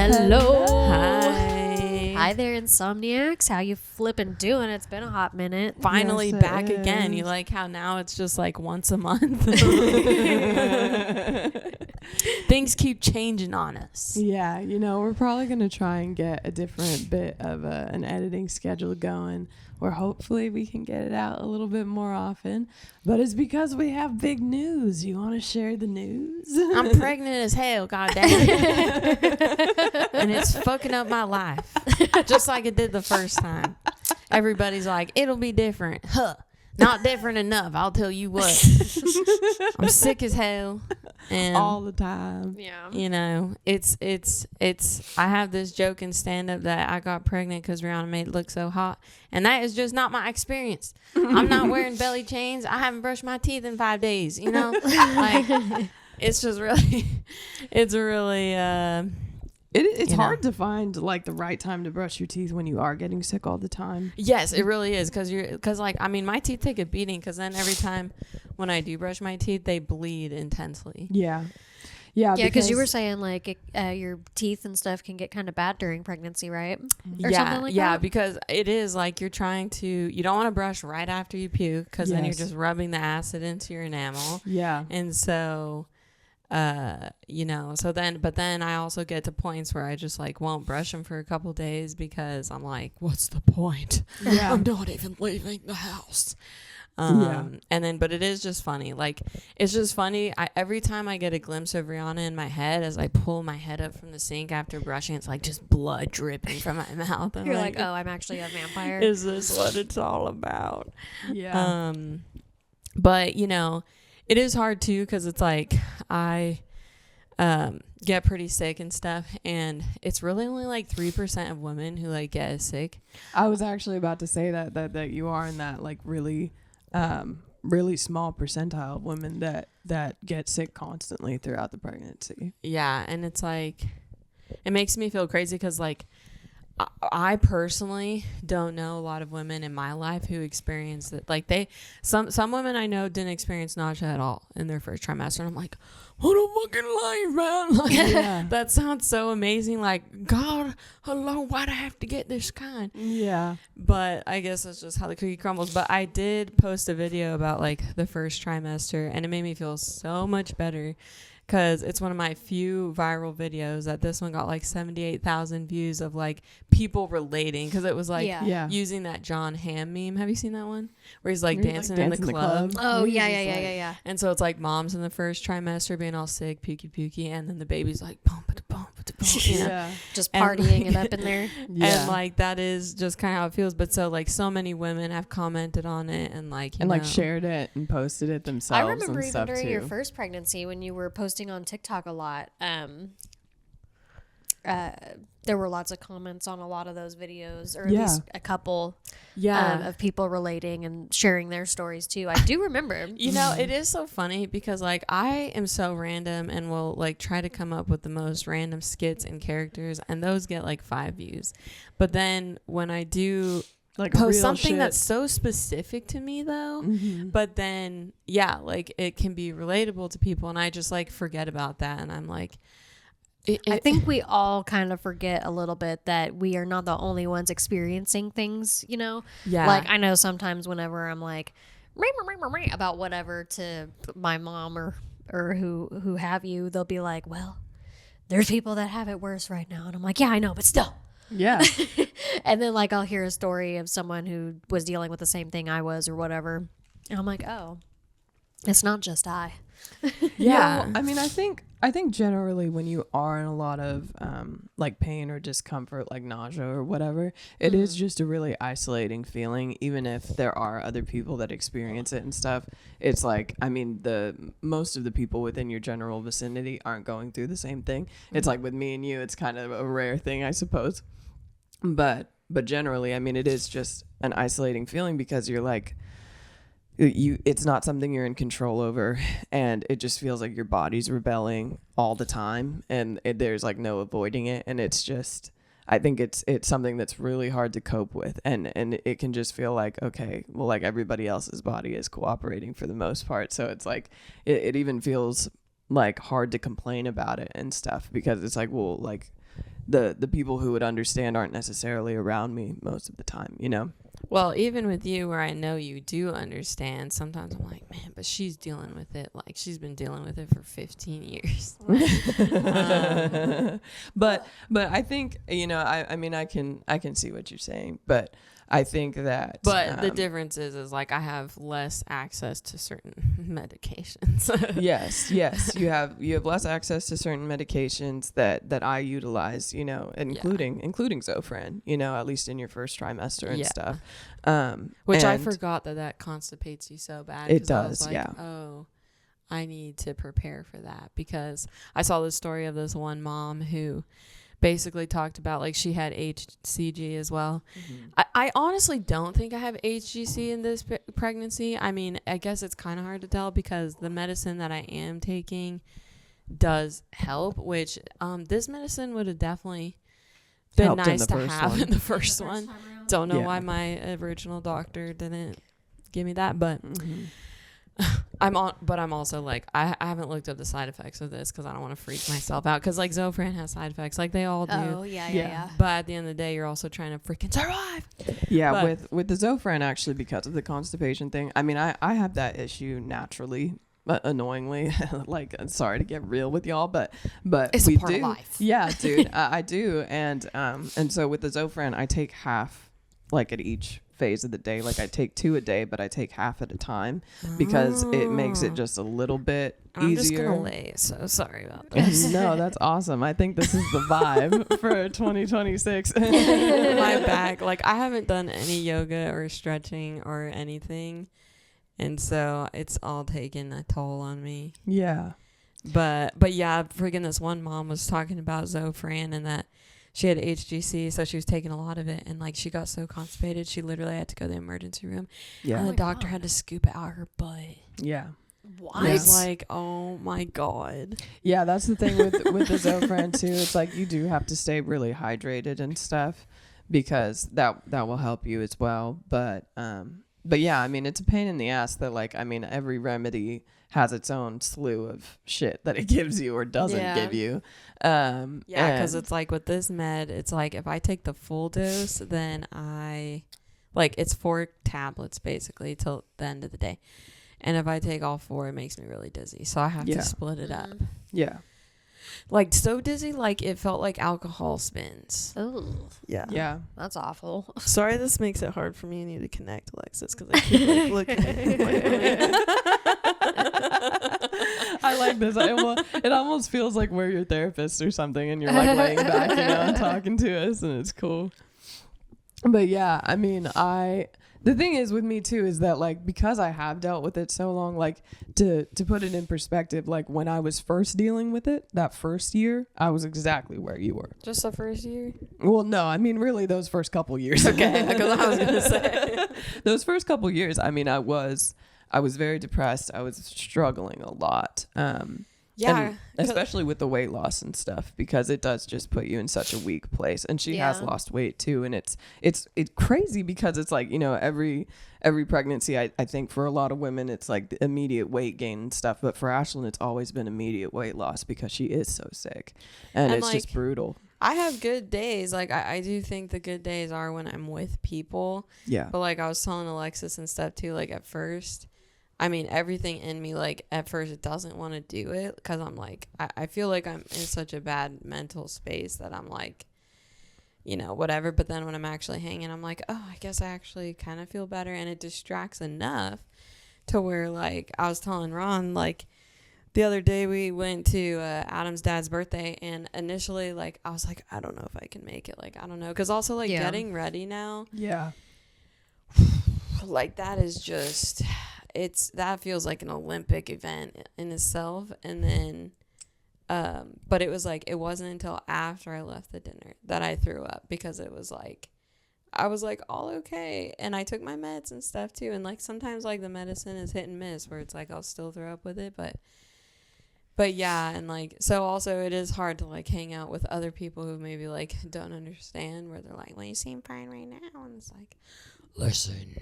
Hello. Hi there, Insomniacs. How you flippin' doing? It's been a hot minute. Finally Yes, back is. again. You like how now it's just like once a month? Things keep changing on us. Yeah, we're probably going to try and get a different bit of an editing schedule going where hopefully we can get it out a little bit more often. But it's because we have big news. You want to share the news? I'm pregnant as hell, goddamn. And it's fucking up my life. Just like it did the first time. Everybody's like, it'll be different. Huh. Not different enough. I'll tell you what. I'm sick as hell. And all the time. Yeah. you know, it's I have this joke in stand-up that I got pregnant because Rihanna made it look so hot, and that is just not my experience. I'm not wearing belly chains. I haven't brushed my teeth in 5 days, like it's just really it's hard to find like the right time to brush your teeth when you are getting sick all the time. yes, it really is, because my teeth take a beating, because then every time when I do brush my teeth, they bleed intensely. Yeah, because you were saying like your teeth and stuff can get kind of bad during pregnancy, right? Or something like that? Because it is like you don't want to brush right after you puke, because then you're just rubbing the acid into your enamel. Yeah. And so but then I also get to points where I just like won't brush them for a couple days, because I'm like, what's the point? Yeah. I'm not even leaving the house. And then, but it is just funny. Like, it's just funny. Every time I get a glimpse of Rihanna in my head, as I pull my head up from the sink after brushing, it's like just blood dripping from my mouth. You're like, oh, I'm actually a vampire. Is this what it's all about? Yeah. But it is hard too, because it's like I get pretty sick and stuff, and it's really only like 3% of women who like get sick. I was actually about to say that you are in that like really small percentile of women that get sick constantly throughout the pregnancy. Yeah, and it's like, it makes me feel crazy, because like I personally don't know a lot of women in my life who experience it. Like some women I know didn't experience nausea at all in their first trimester, and I'm like, what a fucking life, man. Like, that sounds so amazing. Like, God, hello, why'd I have to get this kind? Yeah. But I guess that's just how the cookie crumbles. But I did post a video about like the first trimester, and it made me feel so much better, because it's one of my few viral videos that this one got like 78,000 views of like people relating, because it was like using that John Hamm meme. Have you seen that one where he's like dancing in the club? Oh yeah. And so it's like moms in the first trimester being all sick, pukey, and then the baby's like boom, just partying it up in there. And like that is just kind of how it feels. But so like so many women have commented on it and like shared it and posted it themselves. I remember and even stuff during too. your first pregnancy when you were posting on TikTok a lot. There were lots of comments on a lot of those videos, or at least a couple of people relating and sharing their stories too. I do remember. It is so funny, because like I am so random and will like try to come up with the most random skits and characters, and those get like 5 views. But then when I do like post something that's so specific to me though, but then like it can be relatable to people, and I just like forget about that, and I'm like, I think we all kind of forget a little bit that we are not the only ones experiencing things, like I know sometimes whenever I'm like about whatever to my mom or who have you, they'll be like, well, there's people that have it worse right now, and I'm like, yeah, I know, but still. Yeah. And then like I'll hear a story of someone who was dealing with the same thing I was or whatever, and I'm like, oh, it's not just I. Yeah. I mean, I think generally when you are in a lot of like pain or discomfort, like nausea or whatever, it is just a really isolating feeling. Even if there are other people that experience it and stuff, it's like, I mean, most of the people within your general vicinity aren't going through the same thing. It's like with me and you, it's kind of a rare thing, I suppose. But generally, I mean, it is just an isolating feeling, because you're like, it's not something you're in control over, and it just feels like your body's rebelling all the time, and there's like no avoiding it, and it's just, I think it's something that's really hard to cope with, and it can just feel like, okay, well, like everybody else's body is cooperating for the most part, so it's like it even feels like hard to complain about it and stuff, because it's like, well, like the people who would understand aren't necessarily around me most of the time, you know? Well, even with you, where I know you do understand, sometimes I'm like, man, but she's dealing with it. Like, she's been dealing with it for 15 years. But I think, you know, I mean, I can see what you're saying, but I think that. But the difference is like I have less access to certain medications. yes, you have less access to certain medications that I utilize, you know, including Zofran, you know, at least in your first trimester and stuff. Which I forgot that constipates you so bad. It does, I was like, oh, I need to prepare for that, because I saw the story of this one mom who basically talked about, like, she had HCG as well. Mm-hmm. I honestly don't think I have HCG in this pregnancy. I mean, I guess it's kind of hard to tell because the medicine that I am taking does help, which this medicine would have definitely been nice to have in the first one. Don't know why my original doctor didn't give me that, but I'm also like, I haven't looked up the side effects of this because I don't want to freak myself out, because like Zofran has side effects, like they all do. Oh yeah. But at the end of the day, you're also trying to freaking survive. Yeah, but with the Zofran, actually, because of the constipation thing, I mean, I have that issue naturally. But annoyingly, like, sorry to get real with y'all, but it's we a part do. of life. Yeah, dude, I do, and so with the Zofran, I take half, like, at each phase of the day. Like, I take 2 a day, but I take half at a time because it makes it just a little bit easier. I'm just gonna lay. So sorry about this. No, that's awesome. I think this is the vibe for 2026. My back, like, I haven't done any yoga or stretching or anything. And so it's all taken a toll on me. Yeah. But yeah, friggin' this one mom was talking about Zofran and that she had HGC, so she was taking a lot of it. And like, she got so constipated, she literally had to go to the emergency room. Yeah. And the doctor had to scoop out her butt. Yeah. What? I was like, oh my God. Yeah, that's the thing with the Zofran too. It's like you do have to stay really hydrated and stuff because that will help you as well. But yeah, I mean, it's a pain in the ass that, like, I mean, every remedy has its own slew of shit that it gives you or doesn't give you. Yeah, because it's like with this med, it's like if I take the full dose, then it's 4 tablets basically till the end of the day. And if I take all 4, it makes me really dizzy. So I have to split it up. Yeah. Like, so dizzy, like it felt like alcohol spins. Oh. Yeah. Yeah. That's awful. Sorry, this makes it hard for me and you to connect, Alexis, because I keep like, looking at I like this. It almost feels like we're your therapist or something, and you're like laying back, you know, and talking to us, and it's cool. But yeah, I mean, the thing is with me too is that, like, because I have dealt with it so long, like, to put it in perspective, like, when I was first dealing with it, that first year, I was exactly where you were. Just the first year? Well, no, I mean, really those first couple years. Okay, because I was going to say. Those first couple years, I mean, I was very depressed. I was struggling a lot. Yeah, especially with the weight loss and stuff, because it does just put you in such a weak place. And she has lost weight too, and it's crazy because it's like, you know, every pregnancy, I think for a lot of women it's like the immediate weight gain and stuff, but for Ashlyn it's always been immediate weight loss because she is so sick, and it's like, just brutal. I have good days. Like, I do think the good days are when I'm with people. Yeah. But like I was telling Alexis and stuff too, like at first, I mean, everything in me, like, at first it doesn't want to do it because I'm like, I feel like I'm in such a bad mental space that I'm like, you know, whatever. But then when I'm actually hanging, I'm like, oh, I guess I actually kind of feel better. And it distracts enough to where, like, I was telling Ron, like, the other day we went to Adam's dad's birthday. And initially, like, I was like, I don't know if I can make it. Like, I don't know. Because also, like, getting ready now. Yeah. Like, that is just... that feels like an Olympic event in itself. And then, but it was like, it wasn't until after I left the dinner that I threw up, because it was like, I was like, all okay. And I took my meds and stuff too. And like, sometimes like the medicine is hit and miss where it's like, I'll still throw up with it. But yeah. And like, so also it is hard to like hang out with other people who maybe like don't understand, where they're like, well, you seem fine right now. And it's like, listen,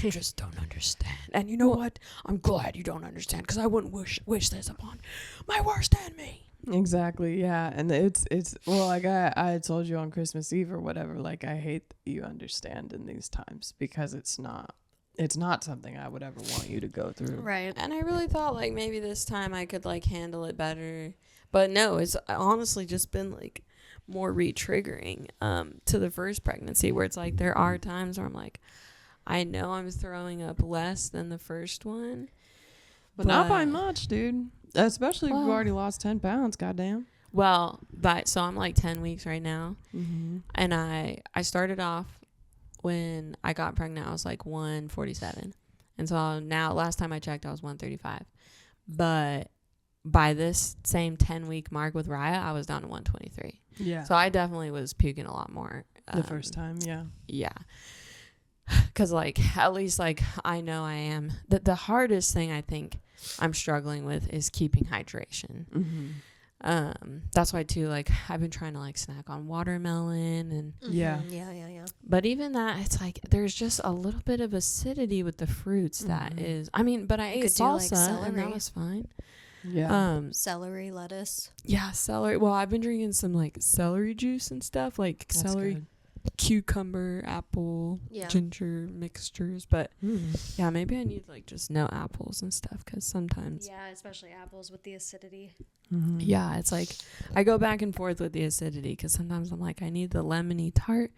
you just don't understand. And you know what? I'm glad you don't understand, because I wouldn't wish this upon my worst enemy. Exactly. Yeah. And it's well, like I had told you on Christmas Eve or whatever, like I hate that you understand in these times, because it's not something I would ever want you to go through. Right. And I really thought like maybe this time I could like handle it better. But no, it's honestly just been like more re-triggering to the first pregnancy, where it's like there are times where I'm like, I know I'm throwing up less than the first one. But not by much, dude. Especially if you've already lost 10 pounds, goddamn. Well, so I'm like 10 weeks right now. Mm-hmm. And I started off when I got pregnant, I was like 147. And so now, last time I checked, I was 135. But by this same 10-week mark with Raya, I was down to 123. Yeah. So I definitely was puking a lot more. The first time, yeah. Yeah. Because, like, at least, like, I know I am. The hardest thing I think I'm struggling with is keeping hydration. Mm-hmm. That's why, too, like, I've been trying to, like, snack on watermelon. And Yeah. But even that, it's like, there's just a little bit of acidity with the fruits that is. I mean, but I ate salsa, and that was fine. Yeah. Celery, lettuce. Yeah, celery. Well, I've been drinking some, like, celery juice and stuff. Like, That's celery... good. Cucumber, apple, ginger mixtures, but yeah, maybe I need like just no apples and stuff, because sometimes especially apples with the acidity. Yeah, it's like I go back and forth with the acidity, because sometimes I'm like I need the lemony tart,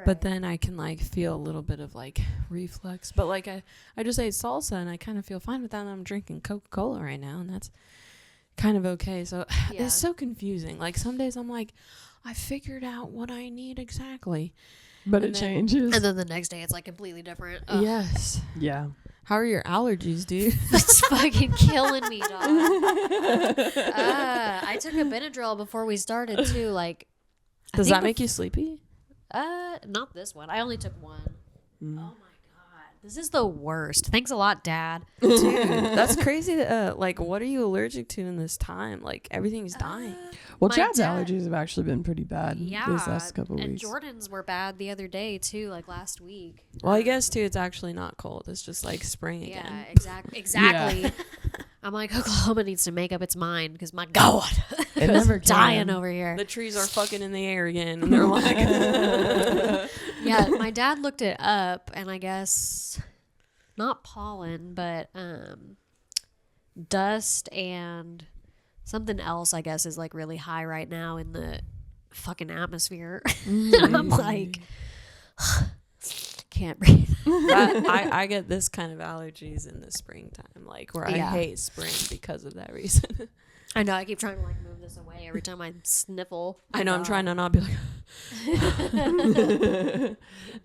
but then I can like feel a little bit of like reflux. But like I just ate salsa and I kind of feel fine with that, and I'm drinking Coca-Cola right now, and that's kind of okay. So it's so confusing. Like some days I'm like, I figured out what I need exactly. But it changes. And then the next day it's like completely different. Yes. Yeah. How are your allergies, dude? It's fucking killing me, dog. I took a Benadryl before we started too. Like, does that make you sleepy? Not this one. I only took one. Oh my god, this is the worst. Thanks a lot, Dad. Dude, that's crazy. Like, what are you allergic to in this time? Like, everything's dying. Well, Chad's allergies have actually been pretty bad these last couple of and weeks. Jordan's were bad the other day too, like last week. Well, I guess too, it's actually not cold. It's just like spring again. Yeah, exactly. Yeah. I'm like, Oklahoma needs to make up its mind, because my God, it never dying over here. The trees are fucking in the air again, and they're like, yeah. My dad looked it up, and I guess not pollen, but dust and something else, I guess, is like really high right now in the fucking atmosphere. And I'm like, can't breathe. I get this kind of allergies in the springtime, like where I hate spring because of that reason. I know. I keep trying to like move this away every time I sniffle. I know. I'm trying to not be like.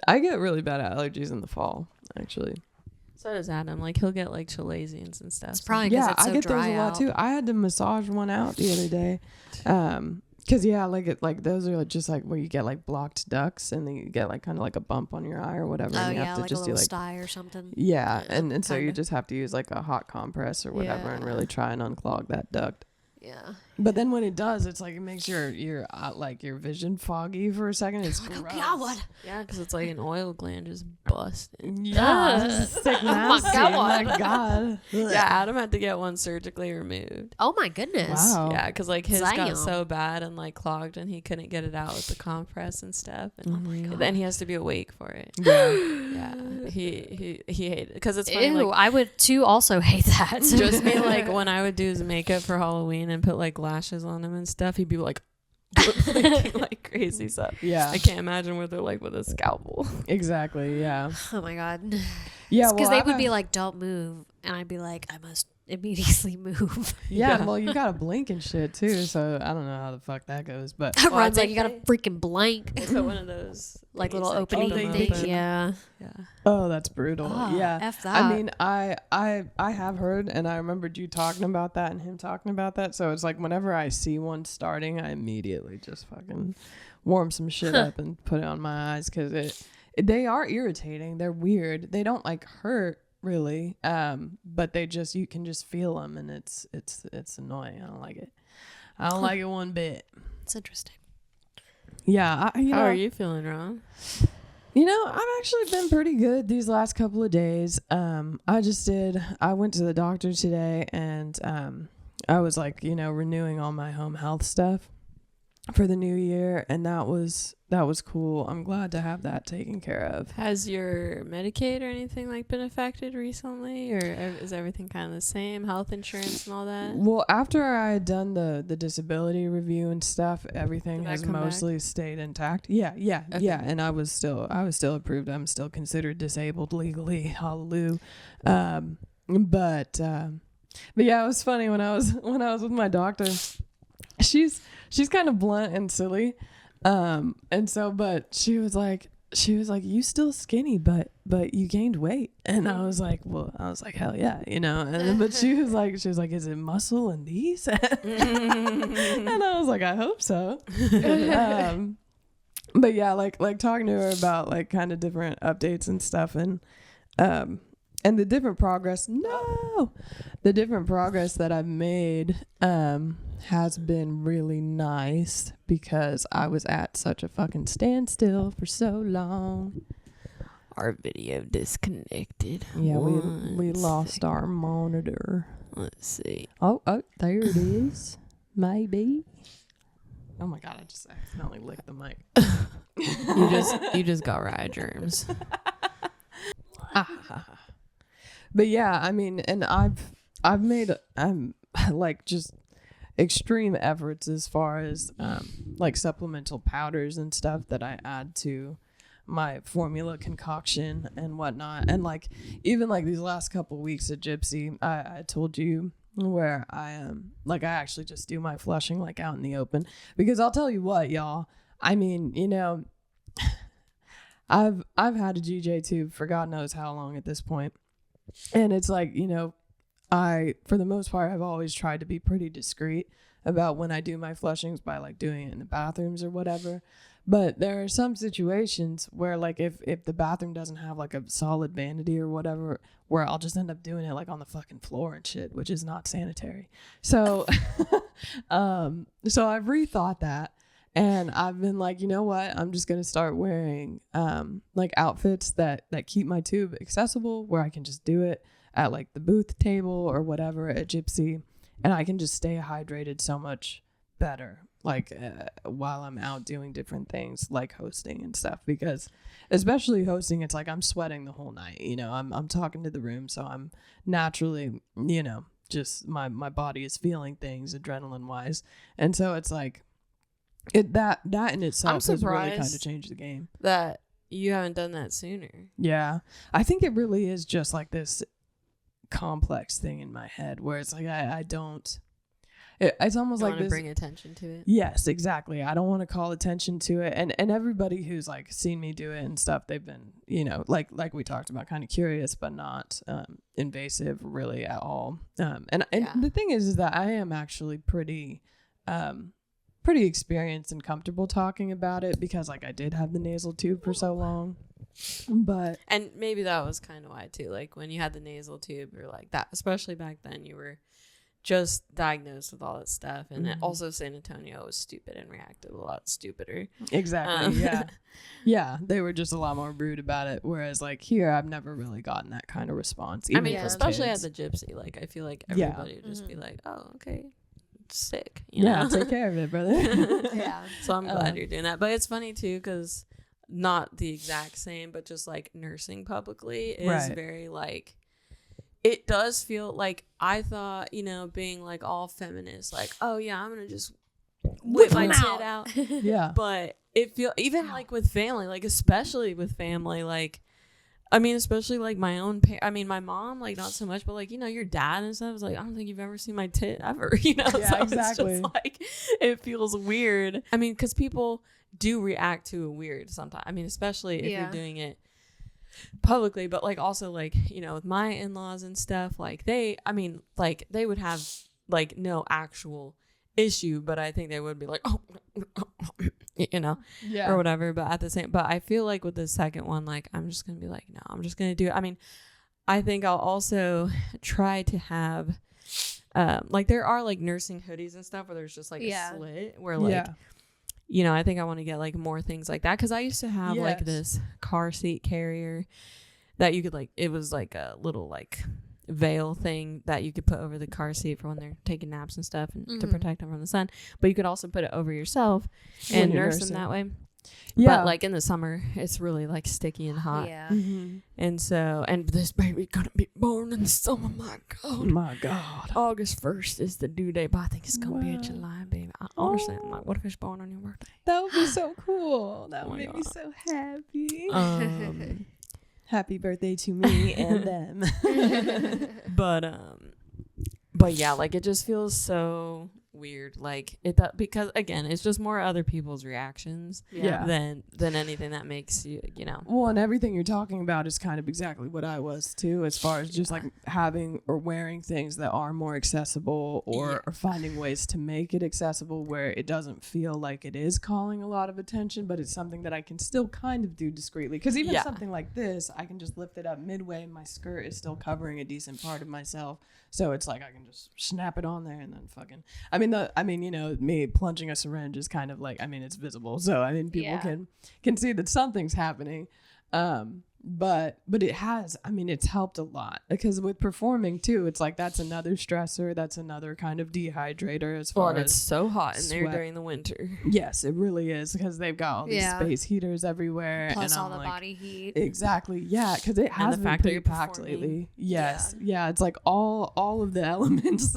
I get really bad allergies in the fall, actually. So does Adam. Like he'll get like chalazions and stuff. It's probably because it's so I get dry those a lot out. too. I had to massage one out the other day. Cause like those are just like where you get like blocked ducts, and then you get like kind of like a bump on your eye or whatever. Oh and you yeah, have to like just a little do like sty or something. Yeah, and so you kinda. just have to use like a hot compress or whatever and really try and unclog that duct. Yeah. But then when it does, it's like it makes your like your vision foggy for a second. It's Like, gross. oh God, what? Yeah, because it's like an oil gland just busting. Yeah, sick nasty. God. Oh my God. Yeah, Adam had to get one surgically removed. Oh my goodness. Wow. Yeah, because like his got Damn. so bad and like clogged, and he couldn't get it out with the compress and stuff. And Oh my God. then he has to be awake for it. Yeah. Yeah, he hated it, because it's funny. Ew, Like, I would too also hate that. just me, like when I would do his makeup for Halloween and put like lashes on him and stuff, he'd be like making like crazy stuff. Yeah. I can't imagine what they're like with a scalpel. Exactly. Yeah. Oh my God. Yeah. Because they would be like, don't move. And I'd be like, I must immediately move. Yeah. Well, you gotta blink and shit too. So I don't know how the fuck that goes, but Well, I Ron's like, think you gotta freaking blank. Put one of those Like little thingies that opening keep them thing. open. Yeah. Yeah. oh, that's brutal. Oh, yeah. F that. I mean, I have heard, and I remembered you talking about that and him talking about that. So it's like whenever I see one starting, I immediately just fucking warm some shit up and put it on my eyes, because they are irritating. They're weird. They don't like hurt really, but they just, you can just feel them, and it's annoying. I don't like it. I don't like it one bit. It's interesting. Yeah. How are you feeling, Ron? You know, I've actually been pretty good these last couple of days. I went to the doctor today, and I was like, renewing all my home health stuff for the new year, and that was cool. I'm glad to have that taken care of. Has your Medicaid or anything like been affected recently, or is everything kind of the same, health insurance and all that? Well, after I had done the disability review and stuff, everything has mostly stayed intact. Yeah, okay. And I was still approved. I'm still considered disabled legally. Hallelujah. But yeah, it was funny when I was with my doctor. She's kind of blunt and silly. And so, but she was like, you still skinny, but you gained weight. And I was like, hell yeah, and then, but she was like, is it muscle and these? And I was like, I hope so. But yeah, like talking to her about like kind of different updates and stuff, and the different progress. The different progress that I've made has been really nice because I was at such a fucking standstill for so long. Our video disconnected. Yeah, we lost our monitor. Let's see. Oh, there it is. Maybe. Oh my god, I just accidentally licked the mic. You just got riot germs. But yeah, I mean, and I've made like just extreme efforts as far as like supplemental powders and stuff that I add to my formula concoction and whatnot. And like even like these last couple weeks at Gypsy, I told you where I like I actually just do my flushing like out in the open, because I'll tell you what, y'all, I mean, I've had a GJ tube for God knows how long at this point. And it's like, I, for the most part, I've always tried to be pretty discreet about when I do my flushings by like doing it in the bathrooms or whatever. But there are some situations where like if the bathroom doesn't have like a solid vanity or whatever, where I'll just end up doing it like on the fucking floor and shit, which is not sanitary. So, so I've rethought that. And I've been like, you know what? I'm just going to start wearing like outfits that keep my tube accessible, where I can just do it at like the booth table or whatever at Gypsy. And I can just stay hydrated so much better, like while I'm out doing different things like hosting and stuff. Because especially hosting, it's like I'm sweating the whole night. I'm talking to the room. So I'm naturally, just my body is feeling things adrenaline wise. And so it's like, that in itself has really kind of changed the game. That you haven't done that sooner. Yeah, I think it really is just like this complex thing in my head where it's like I don't. It's almost like this. Bring attention to it. Yes, exactly. I don't want to call attention to it, and everybody who's like seen me do it and stuff, they've been like we talked about, kind of curious but not invasive really at all. And the thing is that I am actually pretty experienced and comfortable talking about it, because like I did have the nasal tube for so long. And maybe that was kind of why too, like when you had the nasal tube, you're like that, especially back then, you were just diagnosed with all that stuff, and also San Antonio was stupid and reacted a lot stupider. Exactly. Yeah, they were just a lot more rude about it, whereas like here I've never really gotten that kind of response. I mean, especially at the Gypsy, like I feel like everybody would just be like, oh, okay, sick, you know? Take care of it, brother. Yeah. So I'm glad you're doing that. But it's funny too, because not the exact same, but just like nursing publicly is very like, it does feel like, I thought, being like all feminist, like, oh yeah, I'm gonna just whip my tit out. Yeah. But it feel even like with family, like especially with family, like I mean, especially like my own my mom, like not so much, but like, your dad and stuff is like, I don't think you've ever seen my tit ever, Yeah, so exactly. It's just like, it feels weird. I mean, because people do react to it weird sometimes. I mean, especially if you're doing it publicly, but like also like, with my in-laws and stuff, like they would have like no actual issue, but I think they would be like, oh, or whatever. But at the same, but I feel like with the second one, like I'm just gonna be like, no, I'm just gonna do it. I mean, I think I'll also try to have like there are like nursing hoodies and stuff where there's just like a slit where like I think I want to get like more things like that, because I used to have like this car seat carrier that you could like, it was like a little like veil thing that you could put over the car seat for when they're taking naps and stuff, and to protect them from the sun. But you could also put it over yourself and nurse them that way. Yeah. But like in the summer, it's really like sticky and hot. Yeah. And so, and this baby gonna be born in the summer. My God. August 1st is the due date, but I think it's gonna be a July baby. I honestly, I'm like, what if it's born on your birthday? That would be so cool. That would make me so happy. Happy birthday to me and them. But yeah, like it just feels so weird, like because again, it's just more other people's reactions than anything that makes you know. Well, and everything you're talking about is kind of exactly what I was too, as far as just like having or wearing things that are more accessible or finding ways to make it accessible where it doesn't feel like it is calling a lot of attention, but it's something that I can still kind of do discreetly, because even something like this, I can just lift it up midway, my skirt is still covering a decent part of myself, so it's like I can just snap it on there and then fucking I mean, you know, me plunging a syringe is kind of like, I mean, it's visible. So, I mean, people can see that something's happening. But it has, I mean, it's helped a lot, because with performing too, it's like, that's another stressor. That's another kind of dehydrator as far as it's so hot in there during the winter. Yes, it really is, because they've got all these space heaters everywhere. Plus and all the body heat. Exactly. Yeah. Cause it has been pretty packed lately. Yes. Yeah. It's like all of the elements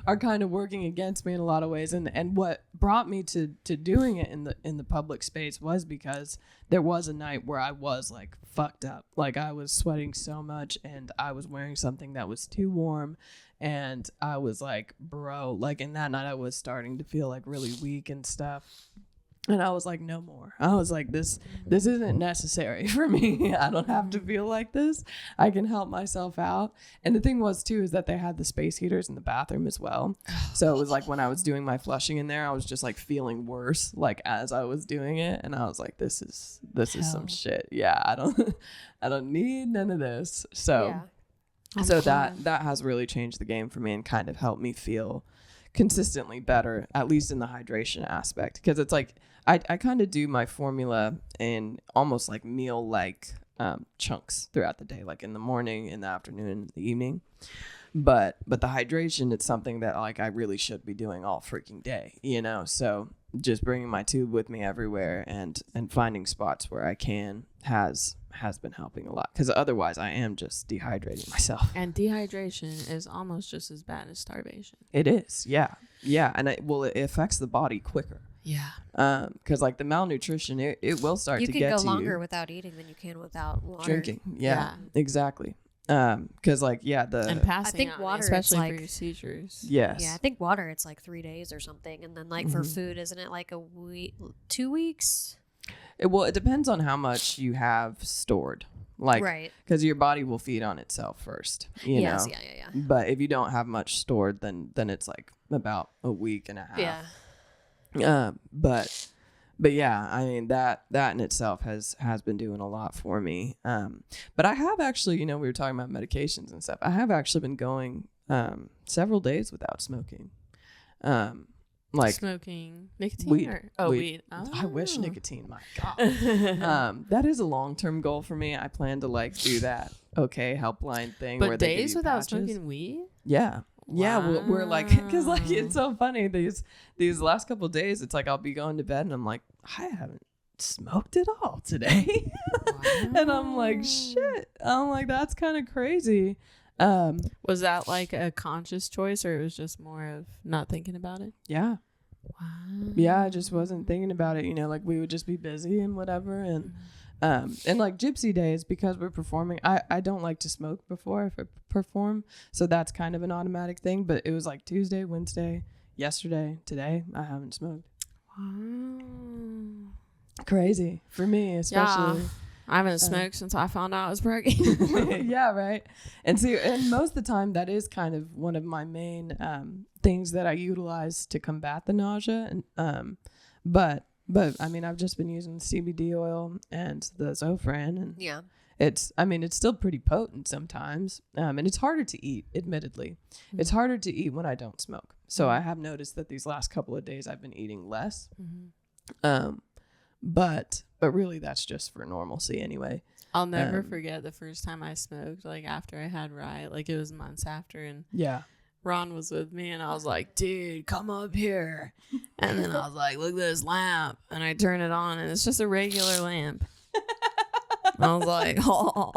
are kind of working against me in a lot of ways. And what brought me to doing it in the public space was because there was a night where I was like fucked up. Like I was sweating so much and I was wearing something that was too warm, and I was like, bro, like in that night I was starting to feel like really weak and stuff. And I was like, no more. I was like, this isn't necessary for me. I don't have to feel like this. I can help myself out. And the thing was too, is that they had the space heaters in the bathroom as well. So it was like when I was doing my flushing in there, I was just like feeling worse, like as I was doing it. And I was like, this is some shit. Yeah, I don't need none of this. So, that has really changed the game for me and kind of helped me feel consistently better, at least in the hydration aspect, because it's like I kind of do my formula in almost like meal like chunks throughout the day, like in the morning, in the afternoon, in the evening. But the hydration, it's something that like I really should be doing all freaking day, you know. So just bringing my tube with me everywhere and finding spots where I can has been helping a lot, because otherwise I am just dehydrating myself. And dehydration is almost just as bad as starvation. It is, yeah, and it affects the body quicker. Yeah. Because like the malnutrition, it will start to get to you. You can go longer without eating than you can without water. Drinking. Yeah. Exactly. Because like and passing, I think water, especially like, for your seizures. Yes. Yeah, I think water, it's like 3 days or something, and then like for food, isn't it like a week, 2 weeks? It depends on how much you have stored. Like, right, because your body will feed on itself first, you know. Yeah. But if you don't have much stored, then it's like about a week and a half. Yeah. But yeah, I mean that in itself has been doing a lot for me. But I have actually, you know, we were talking about medications and stuff. I have actually been going several days without smoking. Like smoking nicotine weed. Weed. Oh. I wish nicotine, my God. That is a long-term goal for me. I plan to like do that helpline thing. But where days they without smoking weed? Yeah. Wow. Yeah, we're like, because like it's so funny, these last couple of days, it's like I'll be going to bed and I'm like, I haven't smoked at all today. Wow. And I'm like, shit. I'm like, that's kind of crazy. Was that like a conscious choice, or it was just more of not thinking about it? Yeah. Wow. Yeah, I just wasn't thinking about it, you know, like we would just be busy and whatever. And like Gypsy days, because we're performing, I don't like to smoke before if I perform, so that's kind of an automatic thing. But it was like Tuesday, Wednesday, yesterday, today, I haven't smoked. Wow. Crazy for me, especially. Yeah. I haven't smoked since I found out I was pregnant. Yeah, right. And see, and most of the time that is kind of one of my main things that I utilize to combat the nausea. And but I mean, I've just been using the CBD oil and the Zofran, and it's still pretty potent sometimes. And it's harder to eat, admittedly. Mm-hmm. It's harder to eat when I don't smoke. So I have noticed that these last couple of days I've been eating less. Mm-hmm. But really that's just for normalcy anyway. I'll never forget the first time I smoked, like after I had Rye, like it was months after, and Ron was with me, and I was like, dude, come up here. And then I was like, look at this lamp. And I turn it on, and it's just a regular lamp. I was like, oh.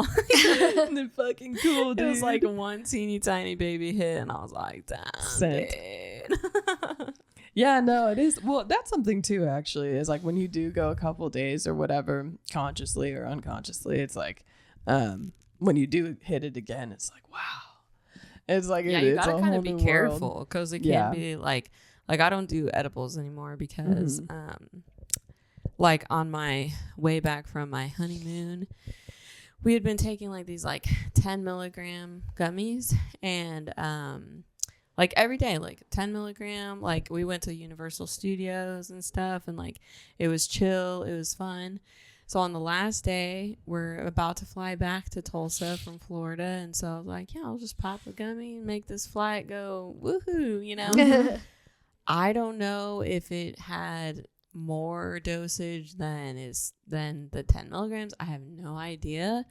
They're fucking cool, dude. It was like one teeny tiny baby hit, and I was like, damn, dude. Yeah, no, it is. Well, that's something too, actually, is like when you do go a couple days or whatever, consciously or unconsciously, it's like when you do hit it again, it's like, wow. It's like, yeah, you gotta kind of be careful because it can be like I don't do edibles anymore because like on my way back from my honeymoon, we had been taking like these like 10 milligram gummies, and like every day, like 10 milligram, like we went to Universal Studios and stuff, and like it was chill, it was fun. So on the last day, we're about to fly back to Tulsa from Florida. And so I was like, yeah, I'll just pop a gummy and make this flight go woohoo, you know? I don't know if it had more dosage than the 10 milligrams. I have no idea.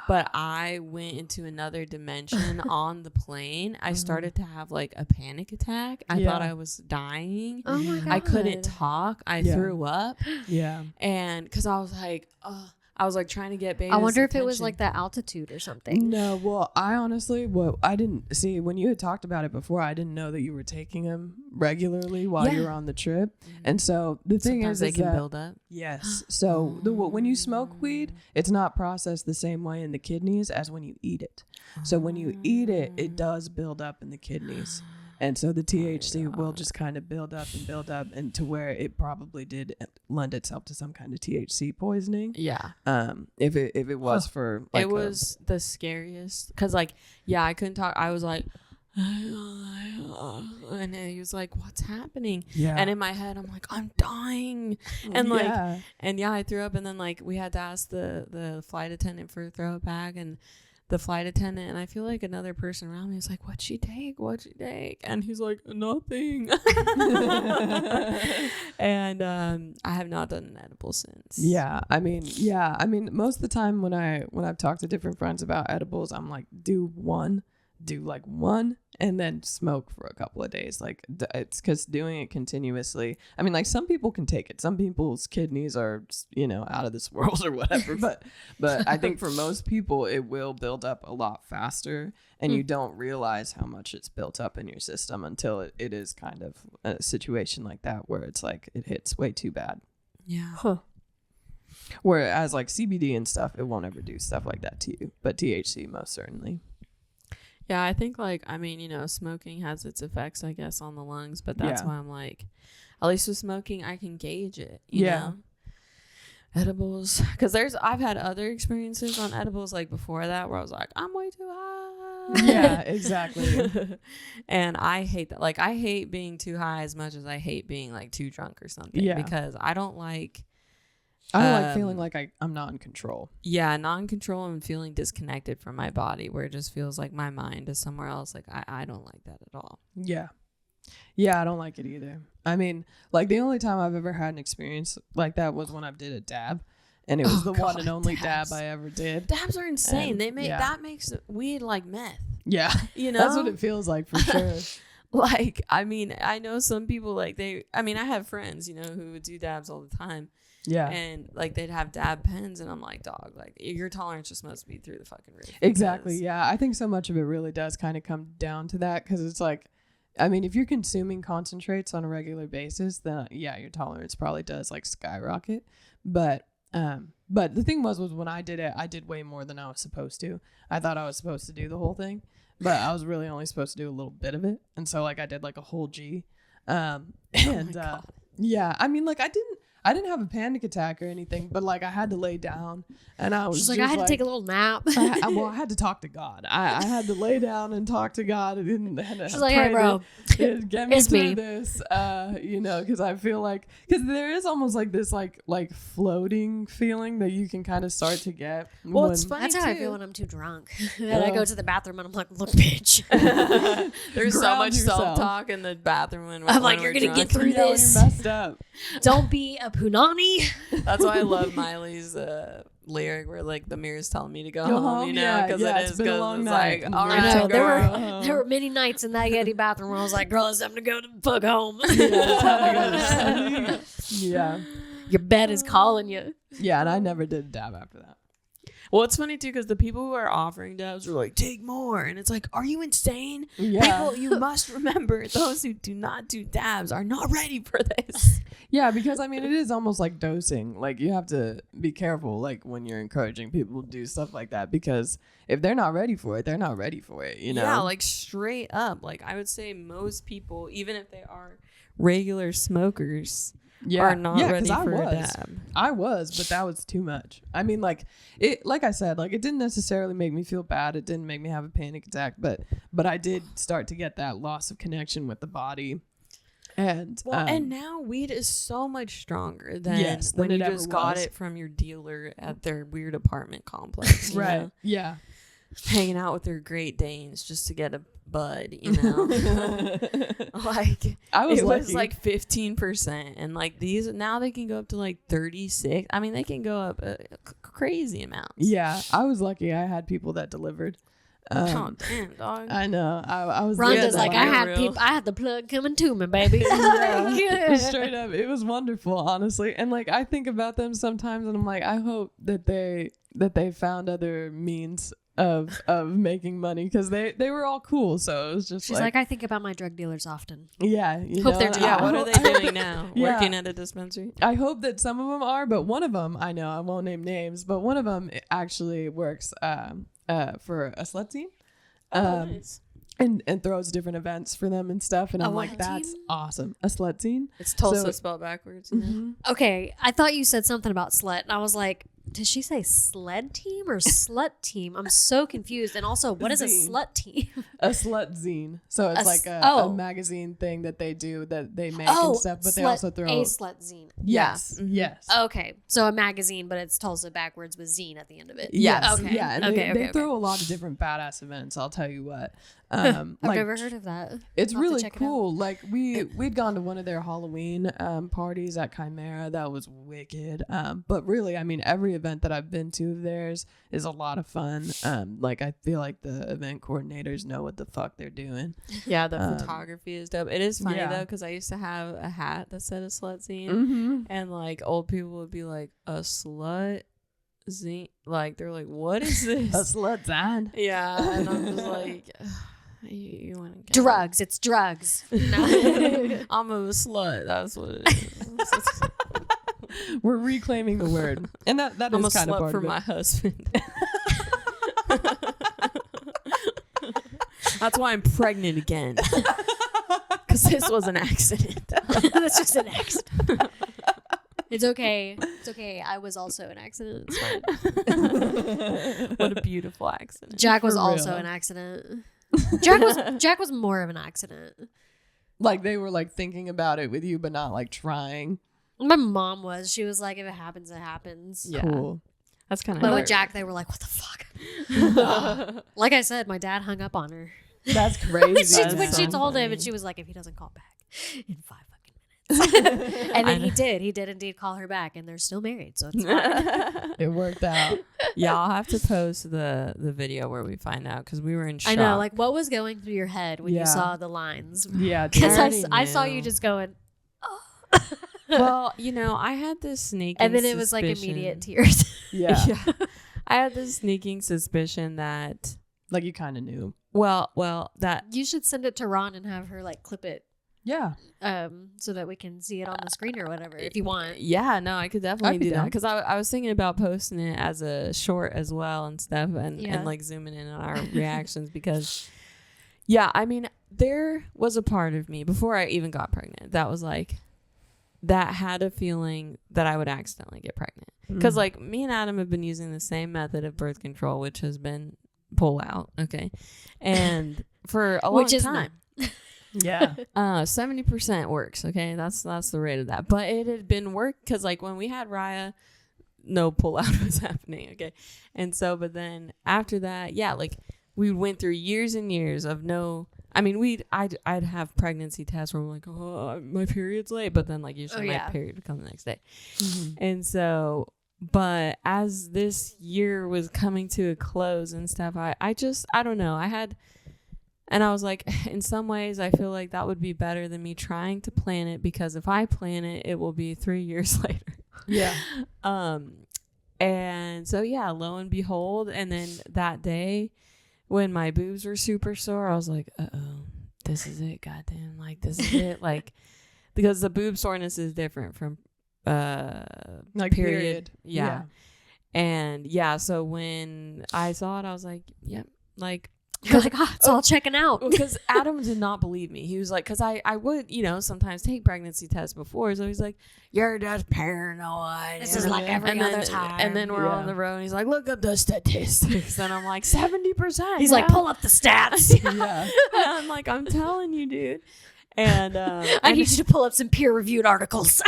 But I went into another dimension on the plane. I started to have like a panic attack. I thought I was dying. Oh my God. I couldn't talk. I threw up. Yeah. And because I was like, I was like trying to get baby's I wonder if attention. it was like the altitude or something. No, well, I honestly, I didn't see when you had talked about it before. I didn't know that you were taking them regularly while you were on the trip. And so the thing Sometimes is they can that, build up. Yes. So when you smoke weed, it's not processed the same way in the kidneys as when you eat it. So when you eat it, it does build up in the kidneys. And so the THC will just kind of build up and to where it probably did lend itself to some kind of THC poisoning. Yeah. If it was for like it was the scariest because like I couldn't talk. I was like, and he was like, what's happening? Yeah. And in my head, I'm like, I'm dying. And like, I threw up, and then like we had to ask the flight attendant for a throw bag, and the flight attendant, and I feel like another person around me was like, what'd she take? And he's like, nothing. And I have not done an edible since. I mean, most of the time when I've talked to different friends about edibles, I'm like, do one, and then smoke for a couple of days. Like it's because doing it continuously, I mean, like some people can take it, some people's kidneys are, out of this world or whatever, but I think for most people it will build up a lot faster, and you don't realize how much it's built up in your system until it is kind of a situation like that where it's like it hits way too bad. Whereas like CBD and stuff, it won't ever do stuff like that to you, but THC most certainly. Yeah, I think smoking has its effects, I guess, on the lungs, but that's why I'm like, at least with smoking, I can gauge it, you know? Edibles, because I've had other experiences on edibles like before that where I was like, I'm way too high. Yeah, exactly. And I hate that. Like, I hate being too high as much as I hate being like too drunk or something, because I don't like feeling like I'm not in control. Yeah, not in control and feeling disconnected from my body, where it just feels like my mind is somewhere else. Like I don't like that at all. Yeah. Yeah, I don't like it either. I mean, like the only time I've ever had an experience like that was when I did a dab, and it was the one and only dab I ever did. Dabs are insane. And that makes weed like meth. Yeah. That's what it feels like for sure. Like, I mean, I know some people I have friends, who would do dabs all the time. Yeah. And like they'd have dab pens, and I'm like, dog, like your tolerance just must be through the fucking roof. Exactly. Yeah. I think so much of it really does kind of come down to that, because it's like, I mean, if you're consuming concentrates on a regular basis, then your tolerance probably does like skyrocket. But the thing was when I did it, I did way more than I was supposed to. I thought I was supposed to do the whole thing, but I was really only supposed to do a little bit of it. And so like I did like a whole G. I mean, like I didn't have a panic attack or anything, but like I had to lay down, and I was just like, I had to take a little nap. I had to talk to God. I had to lay down and talk to God. She's like, hey, bro, get me through this, because I feel like, because there is almost like this like floating feeling that you can kind of start to get. Well, it's funny. That's how I feel when I'm too drunk. And I go to the bathroom and I'm like, look, bitch. There's so much self-talk in the bathroom when I'm like, you're gonna get through this. You're messed up. Don't be a punani. That's why I love Miley's lyric where like the mirror's telling me to go home, you know, because it's been a long night. Like, all right, there were many nights in that Yeti bathroom where I was like, girl, it's time to go to the fuck home. Yeah. Your bed is calling you. Yeah, and I never did dab after that. Well, it's funny too because the people who are offering dabs are like, take more, and it's like, are you insane? Yeah. People, you must remember, those who do not do dabs are not ready for this. Yeah, because I mean, it is almost like dosing. Like you have to be careful, like when you're encouraging people to do stuff like that, because if they're not ready for it, they're not ready for it. You know? Yeah, like straight up. Like I would say most people, even if they are regular smokers, are not ready for a dab. I was, but that was too much. I mean, like I said, like it didn't necessarily make me feel bad. It didn't make me have a panic attack, but I did start to get that loss of connection with the body. And and now weed is so much stronger than when you just got it from your dealer at their weird apartment complex. Right. Know? Yeah. Hanging out with their Great Danes just to get a bud, you know. Like it was like 15%, and like these now they can go up to like 36. I mean, they can go up crazy amounts. Yeah, I was lucky. I had people that delivered. Oh damn, dog! I know. I was. Rhonda's like, I had the plug coming to me, baby. Straight up, it was wonderful, honestly. And like I think about them sometimes, and I'm like, I hope that they found other means of making money, because they were all cool. So it was just she's like I think about my drug dealers often. Yeah, hope they're doing what are they doing now? Working at a dispensary? I hope that some of them are, but one of them, I know I won't name names, but one of them actually works for a slut scene, nice. and throws different events for them and stuff, and I'm like, what that's team? awesome. A slut scene. It's Tulsa spelled backwards. You know? Okay, I thought you said something about slut, and I was like, did she say sled team or slut team? I'm so confused. And also, what is a slut team? A slut zine. So it's like a magazine thing that they do, that they make and stuff, but they also throw a slut zine. Yes. Yeah. Yes. Okay. So a magazine, but it's Tulsa backwards with zine at the end of it. Yes. Okay. Yeah. And they throw a lot of different badass events, I'll tell you what. I've never heard of that. It's really cool. Like we'd gone to one of their Halloween parties at Chimera. That was wicked. But really, I mean, every event that I've been to of theirs is a lot of fun. Like I feel like the event coordinators know what the fuck they're doing. Yeah, the photography is dope. It is funny though, because I used to have a hat that said a slut scene, and like old people would be like, a slut zine, like they're like, what is this? A slut zine. Yeah, and I'm just like, you want to get drugs? It's drugs. No. I'm a slut. That's what it is. We're reclaiming the word, and that I'm is a kind of slut part for of it. my husband. That's why I'm pregnant again, because this was an accident. That's just an accident. It's okay. It's okay. I was also an accident. It's fine. What a beautiful accident. Jack was also an accident. Jack was more of an accident. Like they were like thinking about it with you, but not like trying. My mom was. She was like, if it happens, it happens. Yeah. Cool. That's kind of. But with Jack, they were like, what the fuck? Like I said, my dad hung up on her. That's crazy. When she told him, and she was like, if he doesn't call back in 5 fucking minutes. And then he did. He did indeed call her back, and they're still married, so it's fine. It worked out. Yeah, I'll have to post the video where we find out, because we were in shock. I know, like, what was going through your head when you saw the lines? Yeah, because I saw you just going, oh. Well, you know, I had this sneaking and then it was like immediate tears. Yeah. I had this sneaking suspicion that, like, you kind of knew. Well, that you should send it to Ron and have her like clip it. Yeah. So that we can see it on the screen or whatever, if you want. Yeah, no, I could definitely do that, because I was thinking about posting it as a short as well and stuff, and like zooming in on our reactions, because I mean, there was a part of me before I even got pregnant that was like, that had a feeling that I would accidentally get pregnant, because like me and Adam have been using the same method of birth control, which has been pull out, okay, and for a long time. Yeah. 70% works, okay? That's the rate of that. But it had been work, because like when we had Raya, no pull out was happening, okay? And so, but then after that, like we went through years and years of no, I mean, I'd have pregnancy tests where I'm like, oh, my period's late, but then like usually my period would come the next day. And so But as this year was coming to a close and stuff, I don't know. And I was like, in some ways, I feel like that would be better than me trying to plan it, because if I plan it, it will be 3 years later. Yeah. And so, yeah, lo and behold. And then that day when my boobs were super sore, I was like, this is it. Goddamn. Like, this is it. Like, because the boob soreness is different from like period. Yeah. And yeah, so when I saw it, I was like, yep. Like, you're like, it's all checking out. Because Adam did not believe me. He was like, because I would, sometimes take pregnancy tests before. So he's like, you're just paranoid. This is like every other time. And then we're on the road and he's like, look up the statistics. And I'm like, 70%. He's like, pull up the stats. Yeah. And I'm like, I'm telling you, dude. And I need you to pull up some peer-reviewed articles.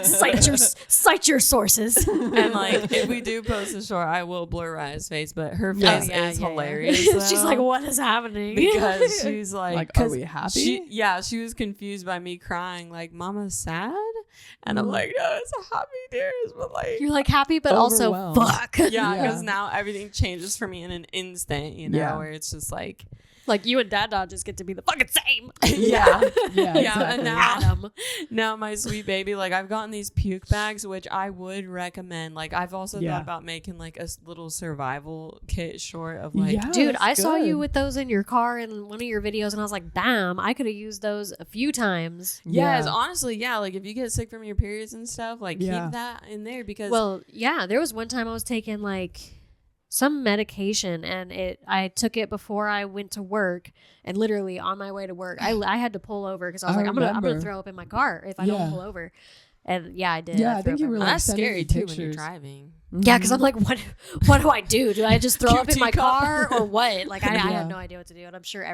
Cite your sources. And like, if we do post a short, I will blur Raya's face, but her face is hilarious. She's like, what is happening? Because she's like, are we happy? She was confused by me crying, like, Mama's sad? And I'm like, no, it's a happy tears, but like, you're like happy, but also fuck. Yeah, because now everything changes for me in an instant, where it's just like you and Dad just get to be the fucking same. Yeah. Exactly. And now my sweet baby, like, I've gotten these puke bags, which I would recommend. Like, I've also thought about making like a little survival kit short of like, dude, I saw you with those in your car in one of your videos, and I was like, damn, I could have used those a few times. Yes, honestly, yeah. Like, if you get sick from your periods and stuff, like, keep that in there, because there was one time I was taking like some medication, and I took it before I went to work, and literally on my way to work I had to pull over because I was like, I'm gonna throw up in my car if I don't pull over. And I did. I think you were like, that's scary too when you're driving. Yeah, because I'm like, what do I do? Do I just throw up in my car or what? Like, I had no idea what to do, and I'm sure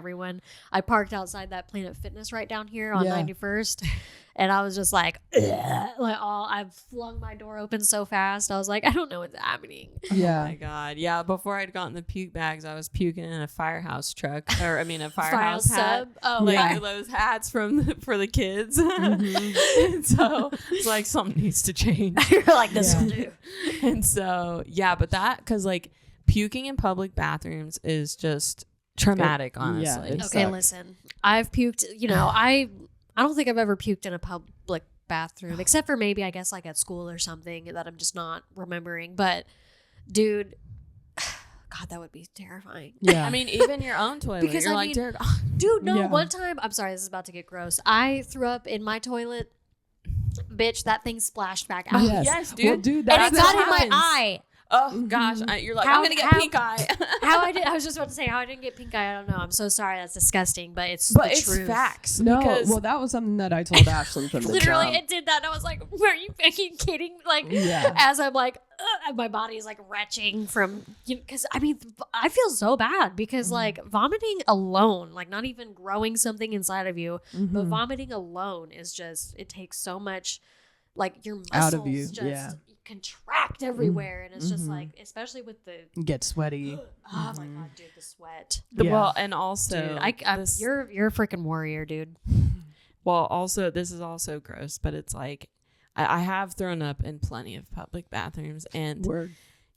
I parked outside that Planet Fitness right down here on 91st. And I was just like, I flung my door open so fast. I was like, I don't know what's happening. Yeah. Oh my God. Yeah. Before I'd gotten the puke bags, I was puking in a firehouse truck, a firehouse hat. Oh, like those hats for the kids. And so it's like, something needs to change. You're like, this will do. And so, yeah, because like puking in public bathrooms is just traumatic, honestly. Yeah, okay, listen, I've puked, I don't think I've ever puked in a public bathroom, except for maybe, I guess, like at school or something that I'm just not remembering. But, dude, God, that would be terrifying. Yeah. I mean, even your own toilet. Because you're like, dude, no, one time, I'm sorry, this is about to get gross. I threw up in my toilet. Bitch, that thing splashed back out. Yes, dude. Well, dude, and it got in my eye. Oh gosh, you're like, I'm gonna get pink eye. I was just about to say how I didn't get pink eye. I don't know. I'm so sorry. That's disgusting, but it's truth. Facts. No, well, that was something that I told Ashlyn from the literally jump. It did that, and I was like, "Are you fucking kidding?" Like, as I'm like, my body is like retching from, because I mean, I feel so bad because like vomiting alone, like not even growing something inside of you, but vomiting alone is just, it takes so much, like your muscles out of you, just contract everywhere, and it's just like, especially with the get sweaty. Oh my God, dude, the sweat. Well, and also, dude, you're a freaking warrior, dude. Well, also, this is also gross, but it's like, I have thrown up in plenty of public bathrooms, and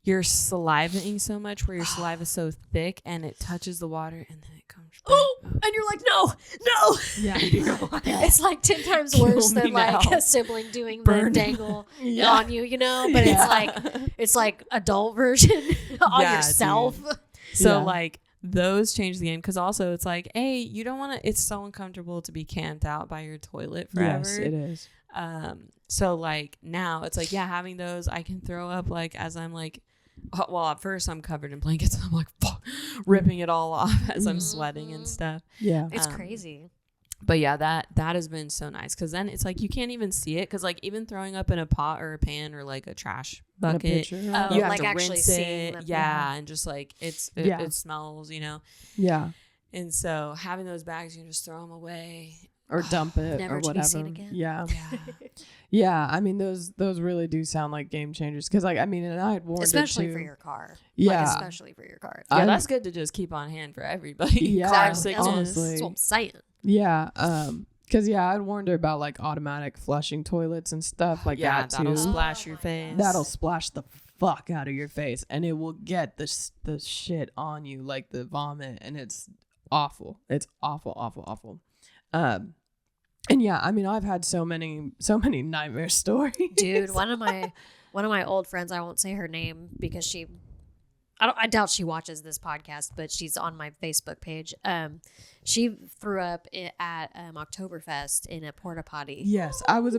you're salivating so much where your saliva is so thick and it touches the water and then it comes back. And you're like, no. Yeah. It's like 10 times worse than like a sibling doing the dangle on you, but it's like adult version on yourself. Dude. So like, those change the game, because also it's like, hey, you don't want to, it's so uncomfortable to be camped out by your toilet forever. Yes, it is. So like now it's like, having those, I can throw up like as I'm like, well, at first I'm covered in blankets and I'm like, fuck, ripping it all off as I'm sweating and stuff. Yeah. It's crazy. But yeah, that has been so nice, because then it's like you can't even see it, because like even throwing up in a pot or a pan or like a trash bucket, you have like to actually rinse it. And just like it smells, Yeah. And so having those bags, you can just throw them away or dump it never or whatever. To be seen again. Yeah. I mean, those really do sound like game changers, because like, I mean, and I had warned especially it too. for your car. Yeah. Like, especially for your car. Yeah, that's good to just keep on hand for everybody. Yeah, honestly, honestly. that's what I'm saying. Yeah. Because, I'd warned her about, like, automatic flushing toilets and stuff like that, too. That'll splash your face. That'll splash the fuck out of your face. And it will get the shit on you, like the vomit. And it's awful. It's awful, awful, awful. And, I mean, I've had so many nightmare stories. Dude, one of my old friends, I won't say her name because I doubt she watches this podcast, but she's on my Facebook page. She threw up at Oktoberfest in a porta potty. Yes, I was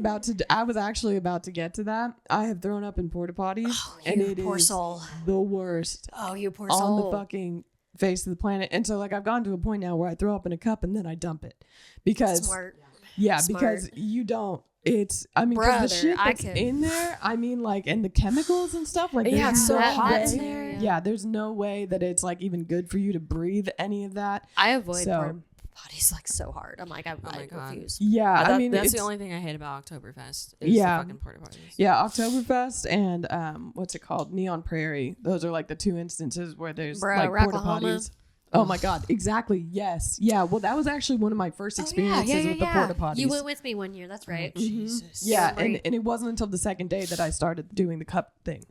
actually about to get to that. I have thrown up in porta potties, and it is soul. The worst. Oh, you poor soul. On the fucking face of the planet. And so, like, I've gotten to a point now where I throw up in a cup and then I dump it because smart. Yeah, smart. Because you don't. It's, I mean, because the shit that's in there, I mean, like, and the chemicals and stuff, like, it's so hot in there. Yeah, there's no way that it's, like, even good for you to breathe any of that. I avoid porta potties, like, so hard. I'm like, I refuse. Yeah, I mean, that's the only thing I hate about Oktoberfest is the fucking porta potties. Yeah, Oktoberfest and, what's it called? Neon Prairie. Those are, like, the two instances where there's, like, porta potties. Oh my God! Exactly. Yes. Yeah. Well, that was actually one of my first experiences with the porta potties. You went with me one year. That's right. Jesus. Yeah, and it wasn't until the second day that I started doing the cup thing.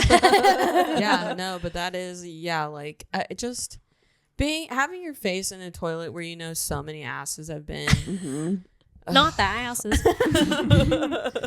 Yeah. No, but that is like just having your face in a toilet where you know so many asses have been. Not the asses.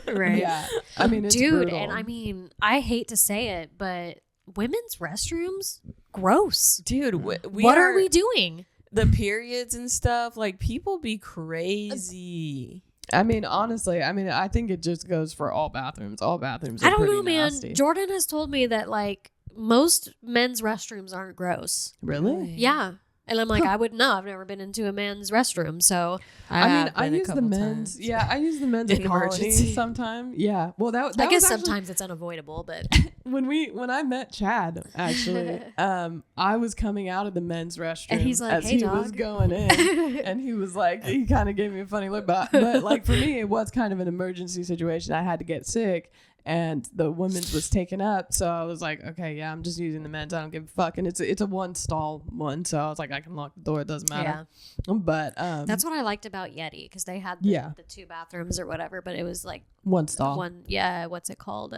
Right. Yeah. I mean, it's dude, brutal. and I mean, I hate to say it, but women's restrooms, gross. Dude, what are we doing? The periods and stuff, like, people be crazy. I mean, honestly, I think it just goes for all bathrooms. All bathrooms are I don't know, nasty. man. Jordan has told me that, like, most men's restrooms aren't gross. Really? Yeah. And I'm like, I wouldn't know. I've never been into a men's restroom, so I use the men's. Times. Yeah, I use the men's in emergency sometimes. Yeah, well, that I guess sometimes it's unavoidable, but when I met Chad, actually, I was coming out of the men's restroom, and he's like, as he was going in, and he was like, he kind of gave me a funny look, but like for me, it was kind of an emergency situation. I had to get sick. And the women's was taken up, so I was like, okay, yeah, I'm just using the men's. I don't give a fuck. And it's a one stall one, so I was like, I can lock the door. It doesn't matter. Yeah. But that's what I liked about Yeti, because they had the two bathrooms or whatever, but it was like one stall. What's it called?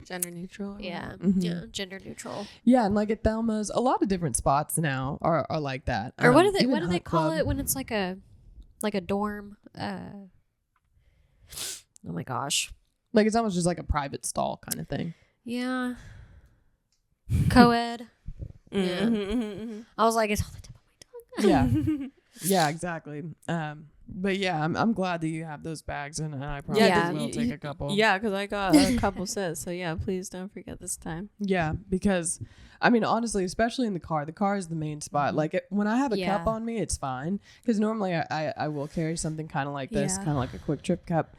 Gender neutral. Yeah, gender neutral. Yeah, and like at Thelma's, a lot of different spots now are like that. Or what do they call it when it's like a dorm? Oh my gosh. Like, it's almost just like a private stall kind of thing. Yeah. Co-ed. Yeah. I was like, it's on the tip of my tongue. Yeah. Yeah, exactly. But yeah, I'm glad that you have those bags, and I probably will take a couple. Yeah, because I got a couple sets. So yeah, please don't forget this time. Yeah, because I mean, honestly, especially in the car is the main spot. Like when I have a cup on me, it's fine, because normally I will carry something kind of like this, kind of like a quick trip cup.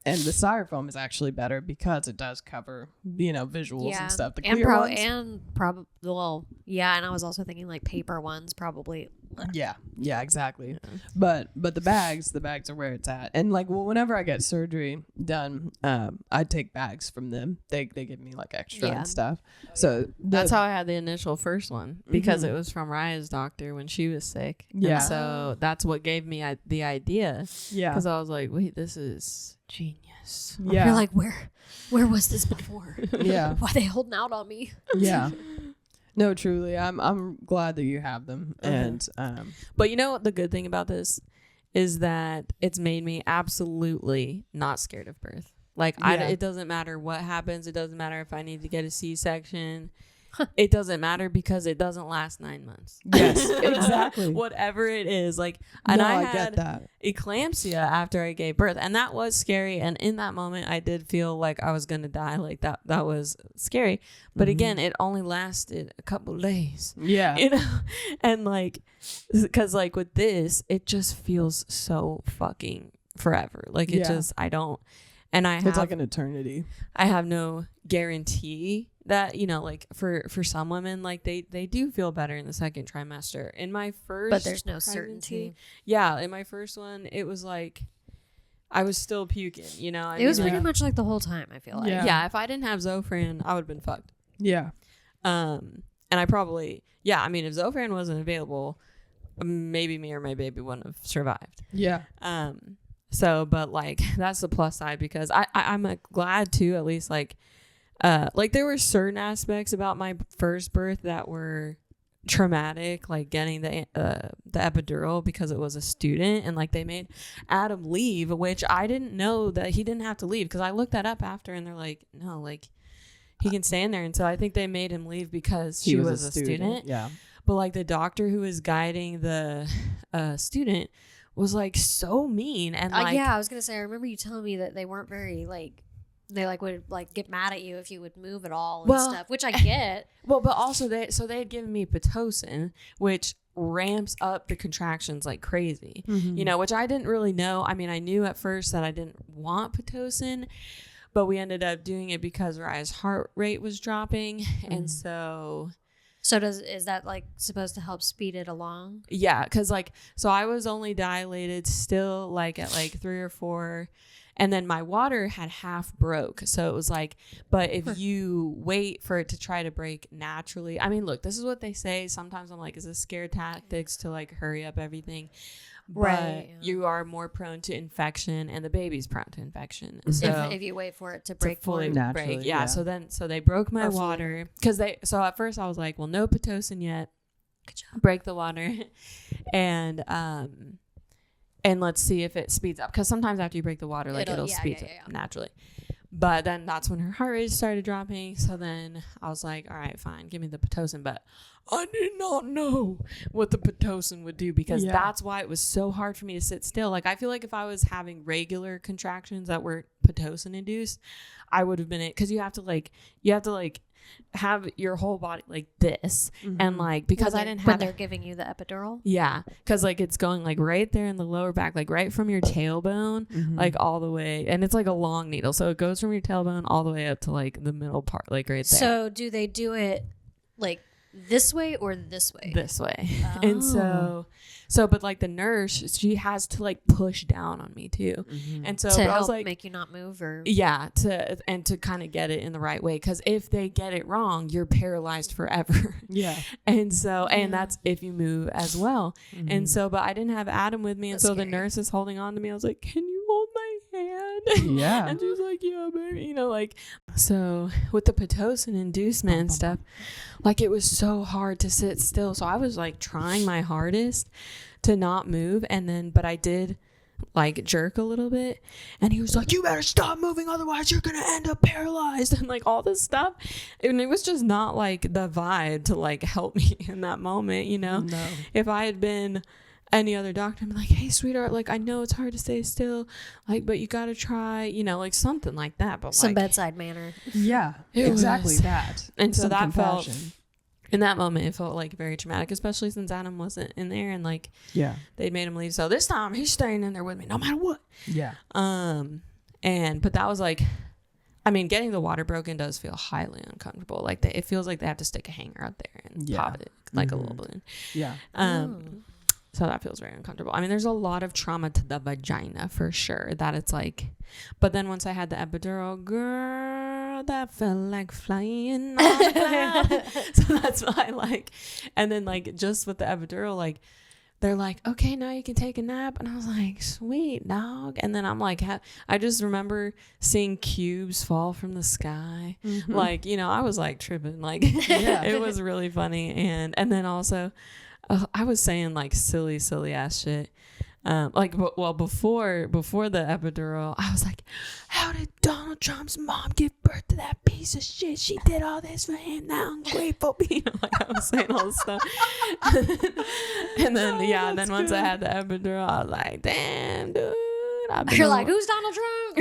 And the styrofoam is actually better because it does cover, visuals and stuff. The clear ones. And I was also thinking like paper ones probably. Yeah, exactly. Yeah. But the bags are where it's at. And like, well, whenever I get surgery done, I take bags from them. They give me like extra and stuff. So that's how I had the initial first one, because it was from Raya's doctor when she was sick. Yeah. And so that's what gave me the idea. Yeah. Because I was like, wait, this is genius. Yeah. You're like, where was this before? Yeah. Why are they holding out on me? Yeah. No, truly, I'm glad that you have them. And but you know what the good thing about this is, that it's made me absolutely not scared of birth. Like, it doesn't matter what happens. It doesn't matter if I need to get a C-section. It doesn't matter, because it doesn't last 9 months. Yes, exactly. Whatever it is, like, and I had get that eclampsia after I gave birth, and that was scary. And in that moment, I did feel like I was gonna die. Like that was scary. But again, it only lasted a couple days. Yeah, and like, because like with this, it just feels so fucking forever. Like it just, I don't, and it's like an eternity. I have no guarantee that, like for some women, like they do feel better in the second trimester. In my first, but there's no certainty. Yeah, in my first one, it was like I was still puking. It was pretty much like the whole time, I feel like. Yeah, if I didn't have Zofran, I would have been fucked. Yeah. And I probably, if Zofran wasn't available, maybe me or my baby wouldn't have survived. Yeah. So, but like, that's the plus side, because I'm glad too, at least like there were certain aspects about my first birth that were traumatic, like getting the epidural, because it was a student, and like they made Adam leave, which I didn't know that he didn't have to leave, because I looked that up after and they're like, no, like he can stay in there. And so I think they made him leave because she was a student. Yeah. But like the doctor who was guiding the student was like so mean, and like yeah, I was gonna say, I remember you telling me that they weren't very like, they like would like get mad at you if you would move at all and stuff, which I get. Well, but also they had given me Pitocin, which ramps up the contractions like crazy, you know, which I didn't really know. I mean, I knew at first that I didn't want Pitocin, but we ended up doing it because Raya's heart rate was dropping, and so is that like supposed to help speed it along? Yeah, because like, so I was only dilated still like at like 3 or 4. And then my water had half broke. So it was like, but if you wait for it to try to break naturally, I mean, look, this is what they say. Sometimes I'm like, is this scare tactics to like hurry up everything? But you are more prone to infection, and the baby's prone to infection. So if you wait for it to break fully naturally, break. Yeah. So they broke my water, because so at first I was like, well, no Pitocin yet. Good job. Break the water. And let's see if it speeds up, because sometimes after you break the water, like it'll speed up naturally. But then that's when her heart rate started dropping. So then I was like, all right, fine, give me the Pitocin. But I did not know what the Pitocin would do, because that's why it was so hard for me to sit still. Like, I feel like if I was having regular contractions that were Pitocin induced, I would have been it, because you have to have your whole body like this, and like, because I didn't have, when they're giving you the epidural, because like it's going like right there in the lower back, like right from your tailbone, like all the way, and it's like a long needle, so it goes from your tailbone all the way up to like the middle part, like right there. So do they do it like this way or this way? This way. And so but like the nurse, she has to like push down on me too, and so to I help was like, make you not move, or to kind of get it in the right way, because if they get it wrong, you're paralyzed forever. And so and that's if you move as well. And so, but I didn't have Adam with me, and so the nurse is holding on to me. I was like, can you hold my hand? And she was like, yeah, baby, you know, like, so with the Pitocin inducement and stuff, like, it was so hard to sit still. So I was like trying my hardest to not move, and then but I did like jerk a little bit, and he was like, you better stop moving, otherwise you're gonna end up paralyzed, and like all this stuff. And it was just not like the vibe to like help me in that moment, you know. If I had been any other doctor, I'm like, hey sweetheart, like, I know it's hard to stay still, like, but you gotta try, you know, like something like that. But some like, bedside manner. Exactly that. And so that compassion. felt, in that moment, it felt like very traumatic, especially since Adam wasn't in there, and like, they'd made him leave. So this time he's staying in there with me no matter what. But that was like, I mean, getting the water broken does feel highly uncomfortable. Like, it feels like they have to stick a hanger out there and pop it like a little balloon. So that feels very uncomfortable. I mean, there's a lot of trauma to the vagina for sure, that it's like, but then once I had the epidural, girl, that felt like flying on the cloud. So that's why, like, and then like just with the epidural, like, they're like, okay, now you can take a nap. And I was like, sweet dog. And then I'm like, I just remember seeing cubes fall from the sky. Like, you know, I was like tripping, like, it was really funny. And then also, I was saying like silly ass shit. Like, well, before the epidural, I was like, how did Donald Trump's mom give birth to that piece of shit? She did all this for him. Now I'm grateful. You know, like, I was saying all this stuff. And then, and then once I had the epidural, I was like, damn, dude. You're like, who's Donald Trump?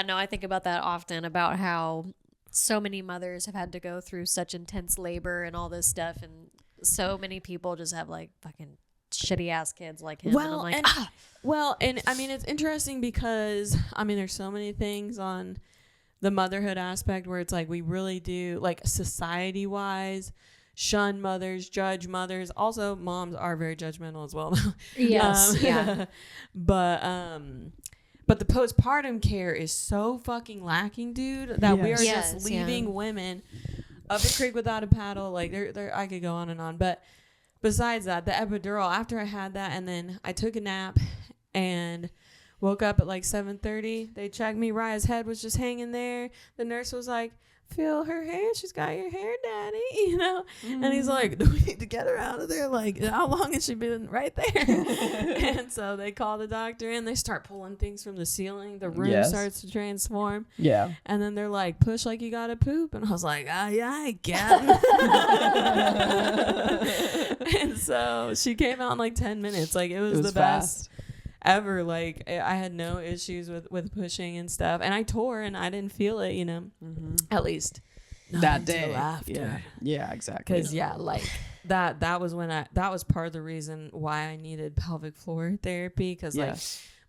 No, I think about that often, about how so many mothers have had to go through such intense labor and all this stuff, and so many people just have like fucking shitty ass kids like him. Well, and I'm like, and I mean, it's interesting because I mean, there's so many things on the motherhood aspect where it's like, we really do, like, society wise, shun mothers, judge mothers. Also, moms are very judgmental as well. Yes. But the postpartum care is so fucking lacking, dude, that we are just leaving women up a creek without a paddle. Like there, I could go on and on. But besides that, the epidural, after I had that, and then I took a nap and woke up at like 7:30. They checked me. Raya's head was just hanging there. The nurse was like, feel her hair. She's got your hair, daddy. You know? And he's like, do we need to get her out of there? Like, how long has she been right there? And so they call the doctor in. They start pulling things from the ceiling. The room starts to transform. Yeah. And then they're like, push like you got to poop. And I was like, yeah, I can. And so she came out in like 10 minutes. Like, it was the best ever. Like, I had no issues with pushing and stuff, and I tore and I didn't feel it, you know. At least that day after. Yeah, exactly. Because like that was when that was part of the reason why I needed pelvic floor therapy, because like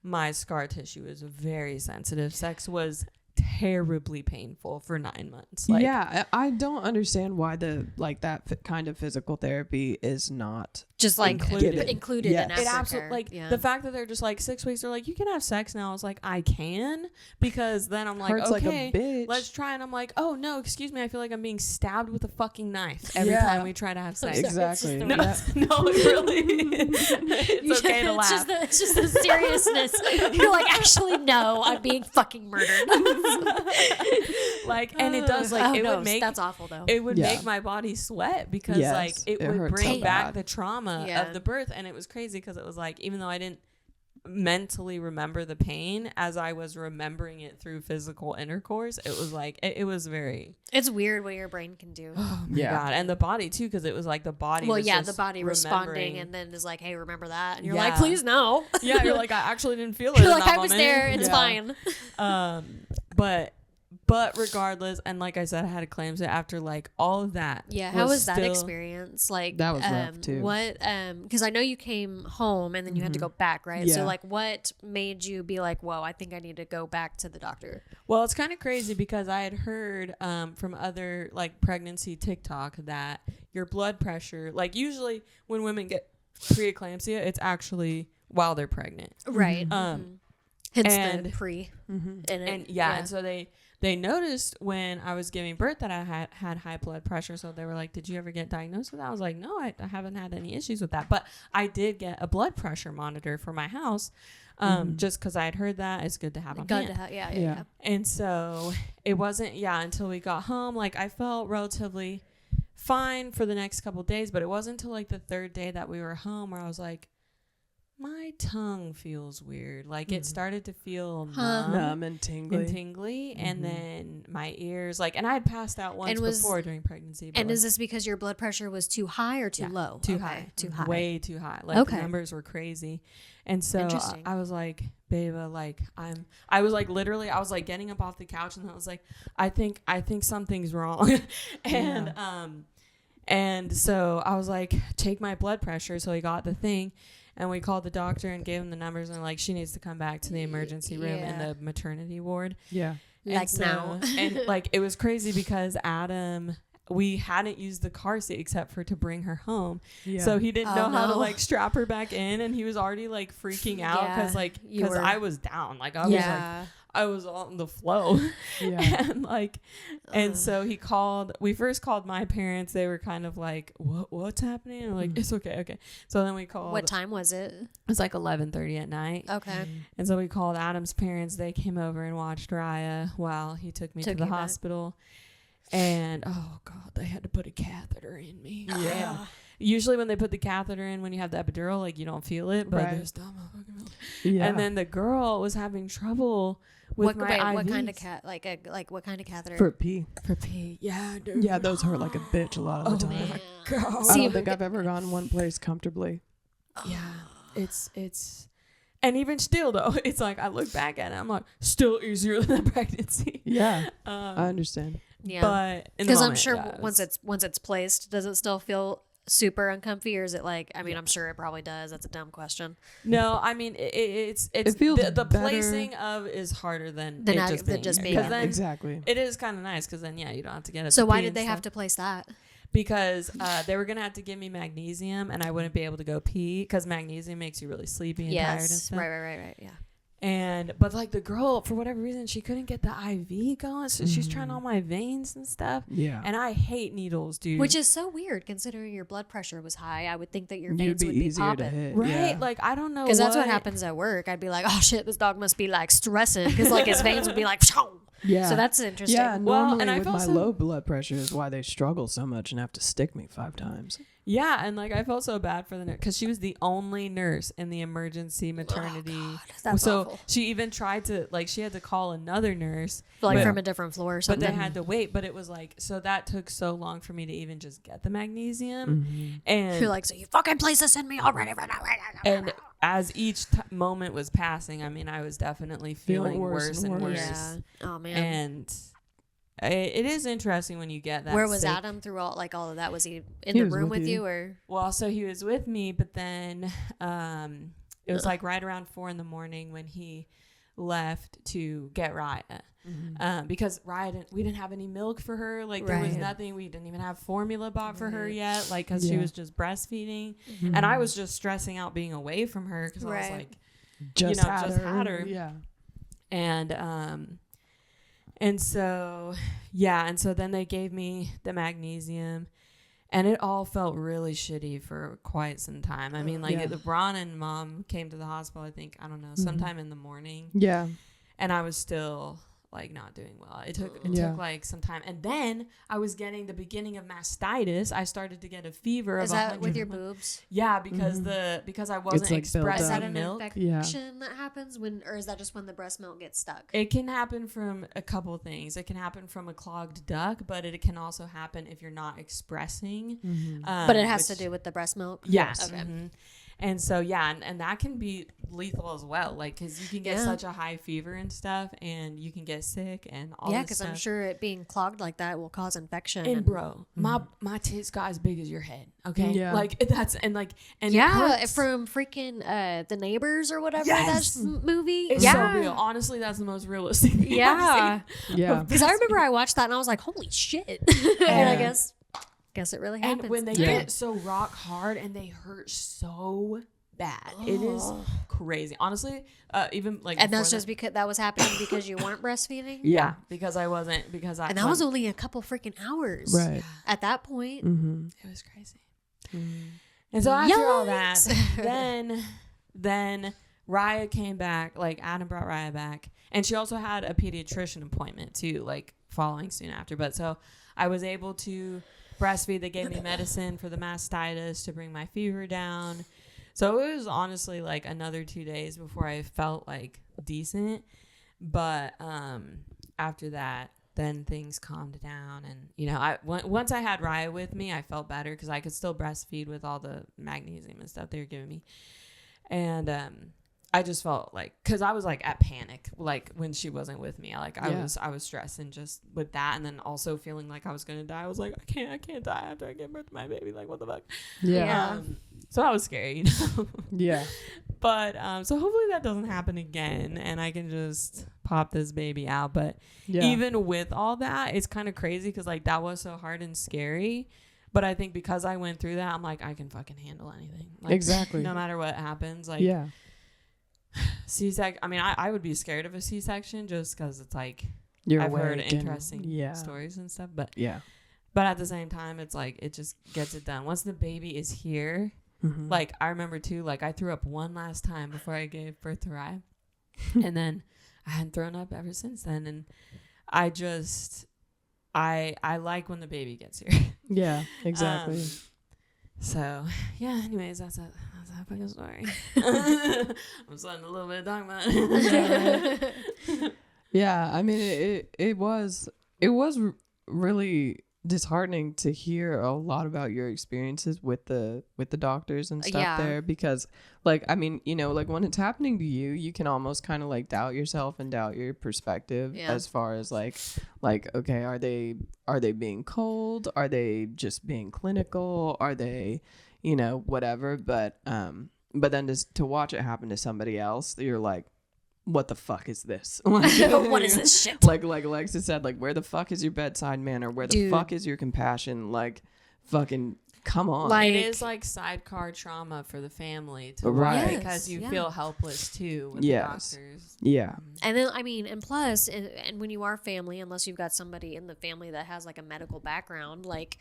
my scar tissue is very sensitive. Sex was terribly painful for 9 months. Like, yeah, I don't understand why that kind of physical therapy is not just like included in aftercare. It absolutely, like the fact that they're just like 6 weeks, they're like, you can have sex now. I was like, I can, because then I'm like, hurts okay, like a bitch. Let's try. And I'm like, oh no, excuse me, I feel like I'm being stabbed with a fucking knife every time we try to have sex. Exactly. No, it really it's okay to laugh. It's just the seriousness. You're like, actually no, I'm being fucking murdered. Like, and it does, like, it would make, that's awful though. It would make my body sweat, because like it would bring back the trauma of the birth. And it was crazy, because it was like, even though I didn't mentally remember the pain, as I was remembering it through physical intercourse, it was like it was very, it's weird what your brain can do. oh my god. And the body too, because it was like the body was just the body responding, and then is like, hey, remember that, and you're like, Yeah. please no. Yeah, you're like, I actually didn't feel it. You're in like, that I was moment. there, it's fine. But regardless, and like I said, I had eclampsia after like all of that. Yeah, how was that experience? Like, that was rough too. What? Because I know you came home and then you had to go back, right? Yeah. So like, what made you be like, whoa, I think I need to go back to the doctor? Well, it's kind of crazy, because I had heard from other like pregnancy TikTok that your blood pressure, like usually when women get preeclampsia, it's actually while they're pregnant, right? Hence the pre. And so they noticed when I was giving birth that I had high blood pressure. So they were like, did you ever get diagnosed with that? I was like, no, I haven't had any issues with that. But I did get a blood pressure monitor for my house, just because I had heard that. It's good to have on hand. Yeah. And so it wasn't, until we got home. Like, I felt relatively fine for the next couple of days. But it wasn't until like the third day that we were home where I was like, my tongue feels weird. Like, it started to feel numb and tingly. And then my ears, like, and I had passed out once before during pregnancy. And is this because your blood pressure was too high or too low? Too high. Way too high. Like, the numbers were crazy. And so I was like, Beba, like, I was like, literally, I was like getting up off the couch, and I was like, I think something's wrong. And so I was like, take my blood pressure. So he got the thing. And we called the doctor and gave him the numbers, and like, she needs to come back to the emergency room in the maternity ward. Yeah. Like, now. And like, it was crazy, because Adam, we hadn't used the car seat except for to bring her home. Yeah. So he didn't know how to like strap her back in, and he was already like freaking out because I was down. Like, I was like, I was on the flow. And like, and so we first called my parents. They were kind of like, what's happening? And like, it's okay. So then we called. What time was it? It was like 11:30 at night. Okay. And so we called Adam's parents. They came over and watched Raya while he took me to the hospital. And oh god, they had to put a catheter in me. Yeah. And usually when they put the catheter in, when you have the epidural, like, you don't feel it, but this dumb motherfucker. Yeah. And then the girl was having trouble with my IVs. What kind of what kind of catheter? For pee. Yeah, dude. Yeah, those hurt like a bitch a lot of the time. Man. God. I don't think I've ever gone one place comfortably. Yeah, it's, and even still though, it's like, I look back at it, I'm like, still easier than the pregnancy. Yeah, I understand. Yeah, but because I'm sure once it's placed, does it still feel super uncomfy, or is it like, I mean, I'm sure it probably does. That's a dumb question. No, I mean, it feels the placing of is harder than just being. Because then exactly, it is kind of nice, because then you don't have to get it. So why did they have to place that? Because they were gonna have to give me magnesium, and I wouldn't be able to go pee, because magnesium makes you really sleepy and tired and stuff. Right, yeah. But like the girl, for whatever reason, she couldn't get the IV going, so she's trying on my veins and stuff. Yeah. And I hate needles, dude. Which is so weird considering your blood pressure was high. I would think that your veins would be popping. Right? Yeah. Like, I don't know. Because that's what happens at work. I'd be like, oh shit, this dog must be like stressing. Because like his veins would be like, yeah. So that's interesting. Yeah, normally with my low blood pressure is why they struggle so much and have to stick me 5 times. Yeah, and like I felt so bad for the nurse because she was the only nurse in the emergency maternity. Oh, God, that's awful. She even tried to she had to call another nurse from a different floor or something. But they had to wait. But it was like, so that took so long for me to even just get the magnesium. And you're like, so you fucking place this in me already. And as each moment was passing, I mean, I was definitely feeling worse and worse. Yeah. Oh man. And it is interesting when you get that. Where was Adam through all of that? Was he in the room with you or? Well, so he was with me, but then it was like right around 4 a.m. when he left to get Raya. Because Raya we didn't have any milk for her. Like there was nothing. We didn't even have formula bought for her yet. Like because she was just breastfeeding, and I was just stressing out being away from her because I was like, just had her. Yeah. And so then they gave me the magnesium, and it all felt really shitty for quite some time. I mean, like the Ron and Mom came to the hospital, I think, I don't know, sometime in the morning. Yeah. And I was still like not doing well. It took like some time. And then I was getting the beginning of mastitis. I started to get a fever. Is that with your boobs? Yeah, because because I wasn't expressing Is that an milk. infection that happens or is that just when the breast milk gets stuck? It can happen from a couple things. It can happen from a clogged duct, but it can also happen if you're not expressing. But it has to do with the breast milk? Yes. Okay. And so, and that can be lethal as well. Like, because you can get such a high fever and stuff, and you can get sick and all that stuff. Yeah, because I'm sure it being clogged like that will cause infection. And bro, my tits got as big as your head, okay? Yeah. Like, that's, and yeah, from freaking The Neighbors or whatever that movie. It's so real. Honestly, that's the most realistic thing I've seen. Yeah. Because I remember I watched that and I was like, holy shit. And I guess it really happens. And when they get so rock hard and they hurt so bad, it is crazy. Honestly, even like, and that's just because that was happening because you weren't breastfeeding. Yeah, because I wasn't. And that was only a couple freaking hours. Right. At that point, it was crazy. And so after all that, then Raya came back. Like Adam brought Raya back, and she also had a pediatrician appointment too, like following soon after. But so I was able to breastfeed. They gave me medicine for the mastitis to bring my fever down. So it was honestly like another 2 days before I felt like decent. But after that, then things calmed down. And, once I had Raya with me, I felt better because I could still breastfeed with all the magnesium and stuff they were giving me. And I just felt like, because I was like at panic, like when she wasn't with me, like I was stressing just with that, and then also feeling like I was gonna die. I was like, I can't die after I give birth to my baby. Like, what the fuck? Yeah. So that was scary, Yeah. But so hopefully that doesn't happen again, and I can just pop this baby out. But even with all that, it's kind of crazy because like that was so hard and scary. But I think because I went through that, I'm like, I can fucking handle anything. Like, exactly. No matter what happens, like C-section. I mean, I would be scared of a C-section just because it's like I've heard interesting stories and stuff. But but at the same time, it's like it just gets it done. Once the baby is here, like I remember too, like I threw up one last time before I gave birth to Rye, and then I hadn't thrown up ever since then. And I just I like when the baby gets here. Yeah, exactly. So anyways, that's a fucking story. I'm starting a little bit of talking about it. Yeah, I mean it was really disheartening to hear a lot about your experiences with the doctors and stuff there, because like, I mean, like when it's happening to you, you can almost kind of like doubt yourself and doubt your perspective as far as like okay, are they being cold, are they just being clinical, are they whatever, but then just to watch it happen to somebody else, you're like, what the fuck is this? Like, what is this shit? Like Alexa said, like, where the fuck is your bedside manner? Where the fuck is your compassion? Like, fucking come on. Like, it is like sidecar trauma for the family to right. because you feel helpless too with yes. the doctors. Yeah. And then, I mean, and plus, and when you are family, unless you've got somebody in the family that has like a medical background, like,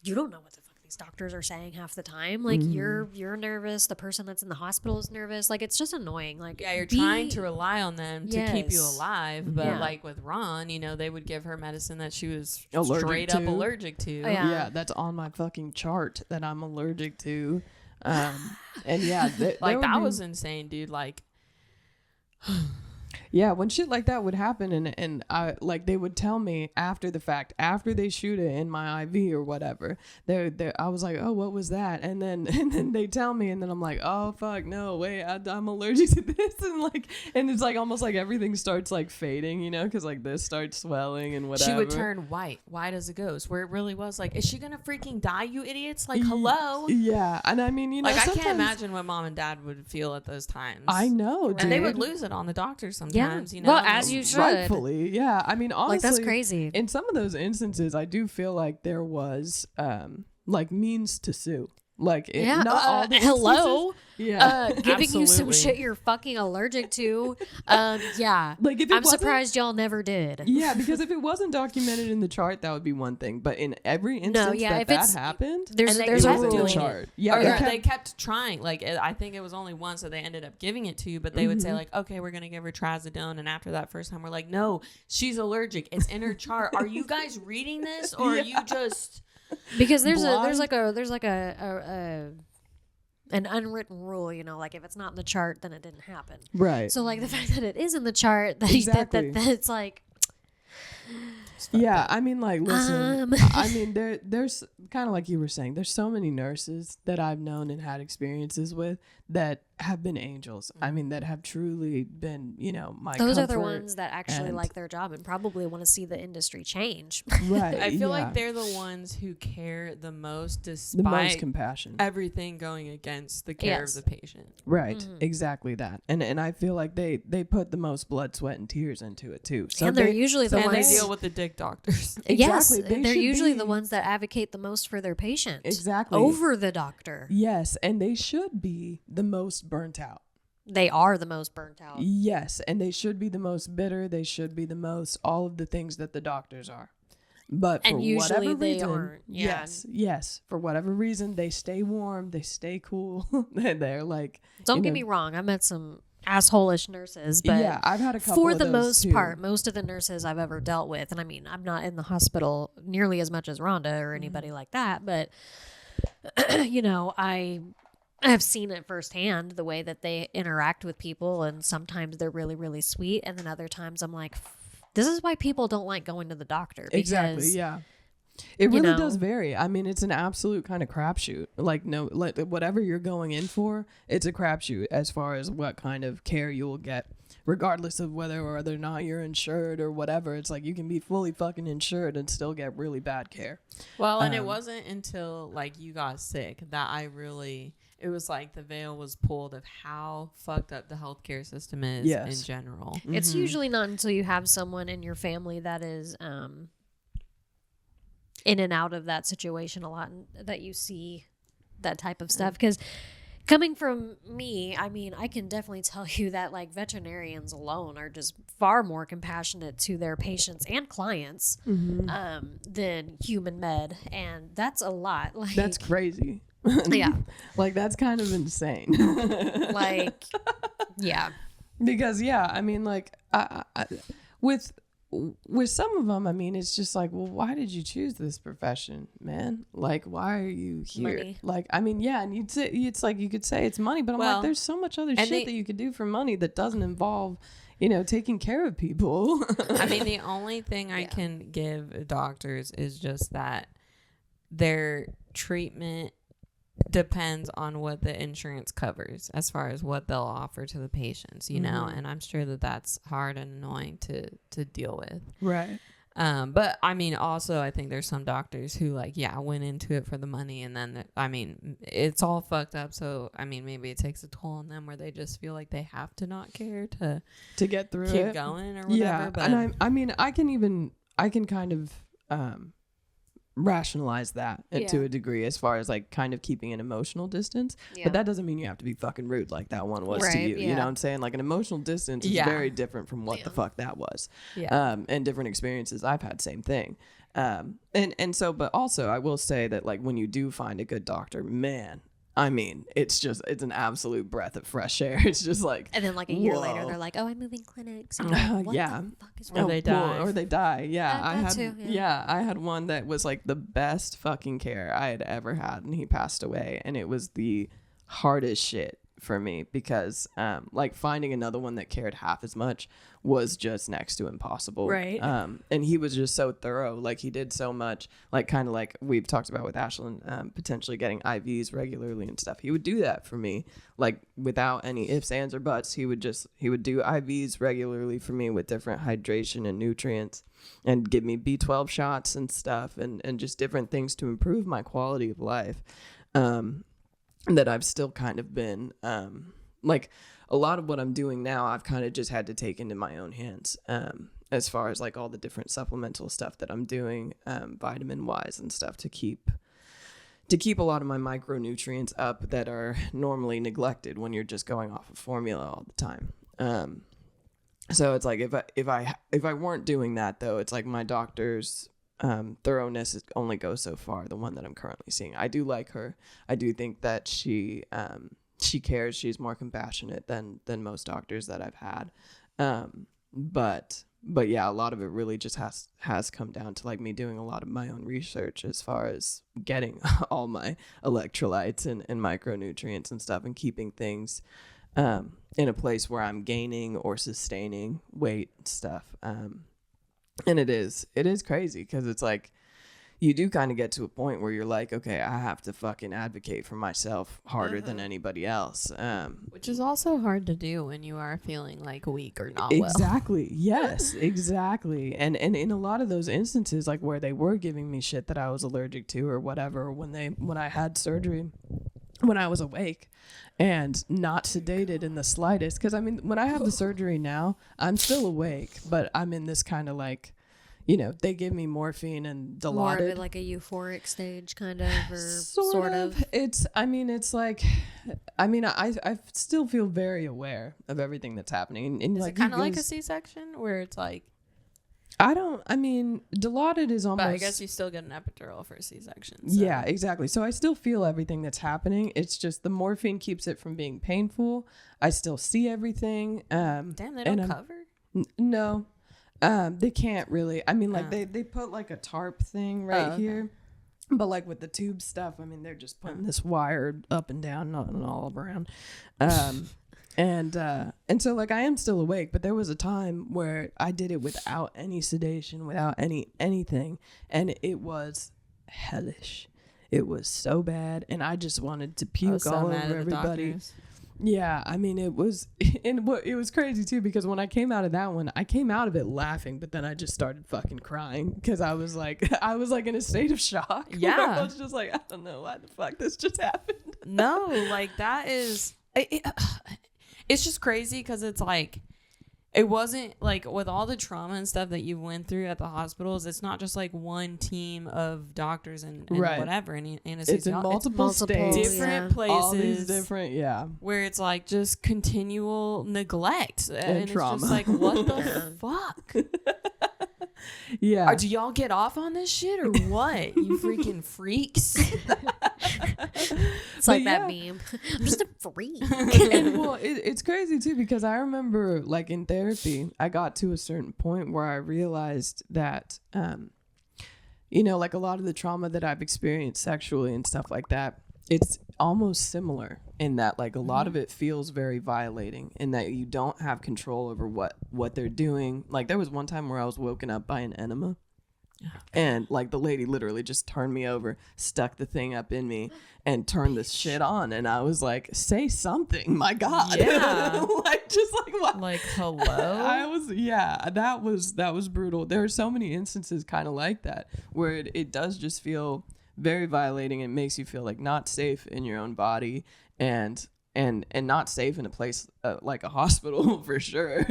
you don't know what the fuck these doctors are saying half the time. Like, you're nervous. The person that's in the hospital is nervous. Like, it's just annoying. Like, yeah, you're trying to rely on them to keep you alive. But like with Ron, you know, they would give her medicine that she was straight up allergic to. Oh, yeah. That's on my fucking chart that I'm allergic to. And yeah, like that was insane, dude. Like, yeah, when shit like that would happen, and I like they would tell me after the fact, after they shoot it in my IV or whatever, I was like, oh, what was that? And then they tell me, and then I'm like, oh fuck, no, wait, I'm allergic to this, and it's like almost like everything starts like fading, you know, because like this starts swelling and whatever. She would turn white as a ghost, where it really was like, is she gonna freaking die, you idiots? Like, hello. Yeah, and I mean, you know, like I can't imagine what mom and dad would feel at those times. I know, dude. And they would lose it on the doctor sometimes. You know? Well, as you should. Rightfully, yeah. I mean, honestly, like, that's crazy. In some of those instances, I do feel like there was like means to sue. Like, not all the hello, instances. giving you some shit you're fucking allergic to. Yeah, like if I'm surprised y'all never did. Yeah, because if it wasn't documented in the chart, that would be one thing. But in every instance that happened, there's a rule in the chart. Yeah, they kept trying. Like, I think it was only once that they ended up giving it to you. But they would say like, okay, we're gonna give her trazodone, and after that first time, we're like, no, she's allergic. It's in her chart. Are you guys reading this, or are you just? Because there's an unwritten rule, you know, like if it's not in the chart, then it didn't happen. Right. So like the fact that it is in the chart, that it's like. Yeah, I mean, like, listen, I mean, there's kind of like you were saying, there's so many nurses that I've known and had experiences with that have been angels. I mean, that have truly been, you know, my those are the ones that actually like their job and probably want to see the industry change. Right. I feel like they're the ones who care the most, despite the most compassion, everything going against the care of the patient. Right. Exactly that. And I feel like they put the most blood, sweat, and tears into it too. So and they're usually the ones, and they deal with the dick doctors. Exactly. Yes, they're usually the ones that advocate the most for their patient. Exactly. Over the doctor. Yes, and they should be the most burnt out. They are the most burnt out. Yes, and they should be the most bitter. They should be the most all of the things that the doctors are. But for whatever reason, aren't. Yeah. Yes, for whatever reason, they stay warm, they stay cool. They're like, don't get me wrong, I met some asshole-ish nurses, but yeah, I've had a couple for of the those most too. part, most of the nurses I've ever dealt with, and I mean, I'm not in the hospital nearly as much as Rhonda or anybody like that, but you know, I have seen it firsthand, the way that they interact with people, and sometimes they're really, really sweet, and then other times I'm like, this is why people don't like going to the doctor. Because, exactly, yeah. It really does vary. I mean, it's an absolute kind of crapshoot. Like, whatever you're going in for, it's a crapshoot as far as what kind of care you will get, regardless of whether or not you're insured or whatever. It's like you can be fully fucking insured and still get really bad care. Well, and it wasn't until like you got sick that it was like the veil was pulled of how fucked up the healthcare system is in general. It's usually not until you have someone in your family that is in and out of that situation a lot that you see that type of stuff. Because coming from me, I mean, I can definitely tell you that like veterinarians alone are just far more compassionate to their patients and clients than human med, and that's a lot. Like, that's crazy. Yeah. Like, that's kind of insane. Like, yeah. Because, yeah, I mean, like, with some of them, I mean, it's just like, well, why did you choose this profession, man? Like, why are you here? Money. Like, I mean, yeah, and you'd say, it's like, you could say it's money, but I'm like, there's so much other shit that you could do for money that doesn't involve, you know, taking care of people. I mean, the only thing I can give doctors is just that their treatment depends on what the insurance covers as far as what they'll offer to the patients, you know, and I'm sure that that's hard and annoying to deal with. Right. But I mean, also, I think there's some doctors who went into it for the money, and then, I mean, it's all fucked up. So, I mean, maybe it takes a toll on them where they just feel like they have to not care to get through keep it. going or whatever. Yeah. But And I mean, I can kind of, rationalize that to a degree, as far as like kind of keeping an emotional distance, but that doesn't mean you have to be fucking rude like that one was to you. You know what I'm saying? Like an emotional distance is very different from what the fuck that was. And different experiences I've had, same thing. And so, but also I will say that like when you do find a good doctor, man, I mean, it's an absolute breath of fresh air. It's just like, and then like a year later, they're like, "Oh, I'm moving clinics." Like, what the fuck is wrong? Or they die. Yeah, I had too, I had one that was like the best fucking care I had ever had, and he passed away, and it was the hardest shit for me because like finding another one that cared half as much was just next to impossible, right? And he was just so thorough. Like he did so much, like kind of like we've talked about with Ashlyn, potentially getting IVs regularly and stuff. He would do that for me, like without any ifs, ands, or buts. He would do IVs regularly for me with different hydration and nutrients, and give me B12 shots and stuff, and just different things to improve my quality of life. That I've still kind of been like a lot of what I'm doing now, I've kind of just had to take into my own hands, as far as like all the different supplemental stuff that I'm doing, vitamin wise and stuff, to keep a lot of my micronutrients up that are normally neglected when you're just going off of formula all the time. So it's like if I weren't doing that though, it's like my doctor's thoroughness only goes so far. The one that I'm currently seeing, I do like her. I do think that she cares. She's more compassionate than most doctors that I've had. But yeah, a lot of it really just has come down to like me doing a lot of my own research as far as getting all my electrolytes and micronutrients and stuff, and keeping things in a place where I'm gaining or sustaining weight and stuff. And it is crazy because it's like you do kind of get to a point where you're like, okay, I have to fucking advocate for myself harder than anybody else. Which is also hard to do when you are feeling like weak or not exactly. Well. Yes, exactly. And in a lot of those instances, like where they were giving me shit that I was allergic to or whatever, when I had surgery, when I was awake and not sedated in the slightest. Because I mean, when I have the surgery now, I'm still awake, but I'm in this kind of like, you know, they give me morphine and Dilaudid. More of it like a euphoric stage kind of, or sort of. I still feel very aware of everything that's happening. And is like, it kind of like a C-section where it's like, Dilaudid is almost... But I guess you still get an epidural for a C-section. So. Yeah, exactly. So I still feel everything that's happening. It's just the morphine keeps it from being painful. I still see everything. Damn, they don't cover? No. They can't really. I mean, like they put like a tarp thing right here. But like with the tube stuff, I mean, they're just putting this wire up and down and all around. And so like I am still awake, but there was a time where I did it without any sedation, without anything, and it was hellish. It was so bad, and I just wanted to puke all over everybody. Yeah, I mean it was crazy too, because when I came out of that one, I came out of it laughing, but then I just started fucking crying because I was like in a state of shock. Yeah, I was just like, I don't know why the fuck this just happened. No, like that is. It's just crazy because it's like, it wasn't like with all the trauma and stuff that you went through at the hospitals. It's not just like one team of doctors and whatever. And anesthesiologists. It's in multiple states, different places, all these different, where it's like just continual neglect and trauma. It's just like, what the fuck? Yeah. Do y'all get off on this shit or what? You freaking freaks. It's like that meme. I'm just a freak. And, well, it's crazy too, because I remember like in therapy, I got to a certain point where I realized that, you know, like a lot of the trauma that I've experienced sexually and stuff like that, it's almost similar in that like a lot of it feels very violating, in that you don't have control over what they're doing. Like there was one time where I was woken up by an enema. And like the lady literally just turned me over, stuck the thing up in me, and turned this shit on. And I was like, say something, my God. Yeah. Like, just like what? Like, hello? That was brutal. There are so many instances kind of like that where it does just feel very violating. It makes you feel like not safe in your own body and not safe in a place like a hospital for sure.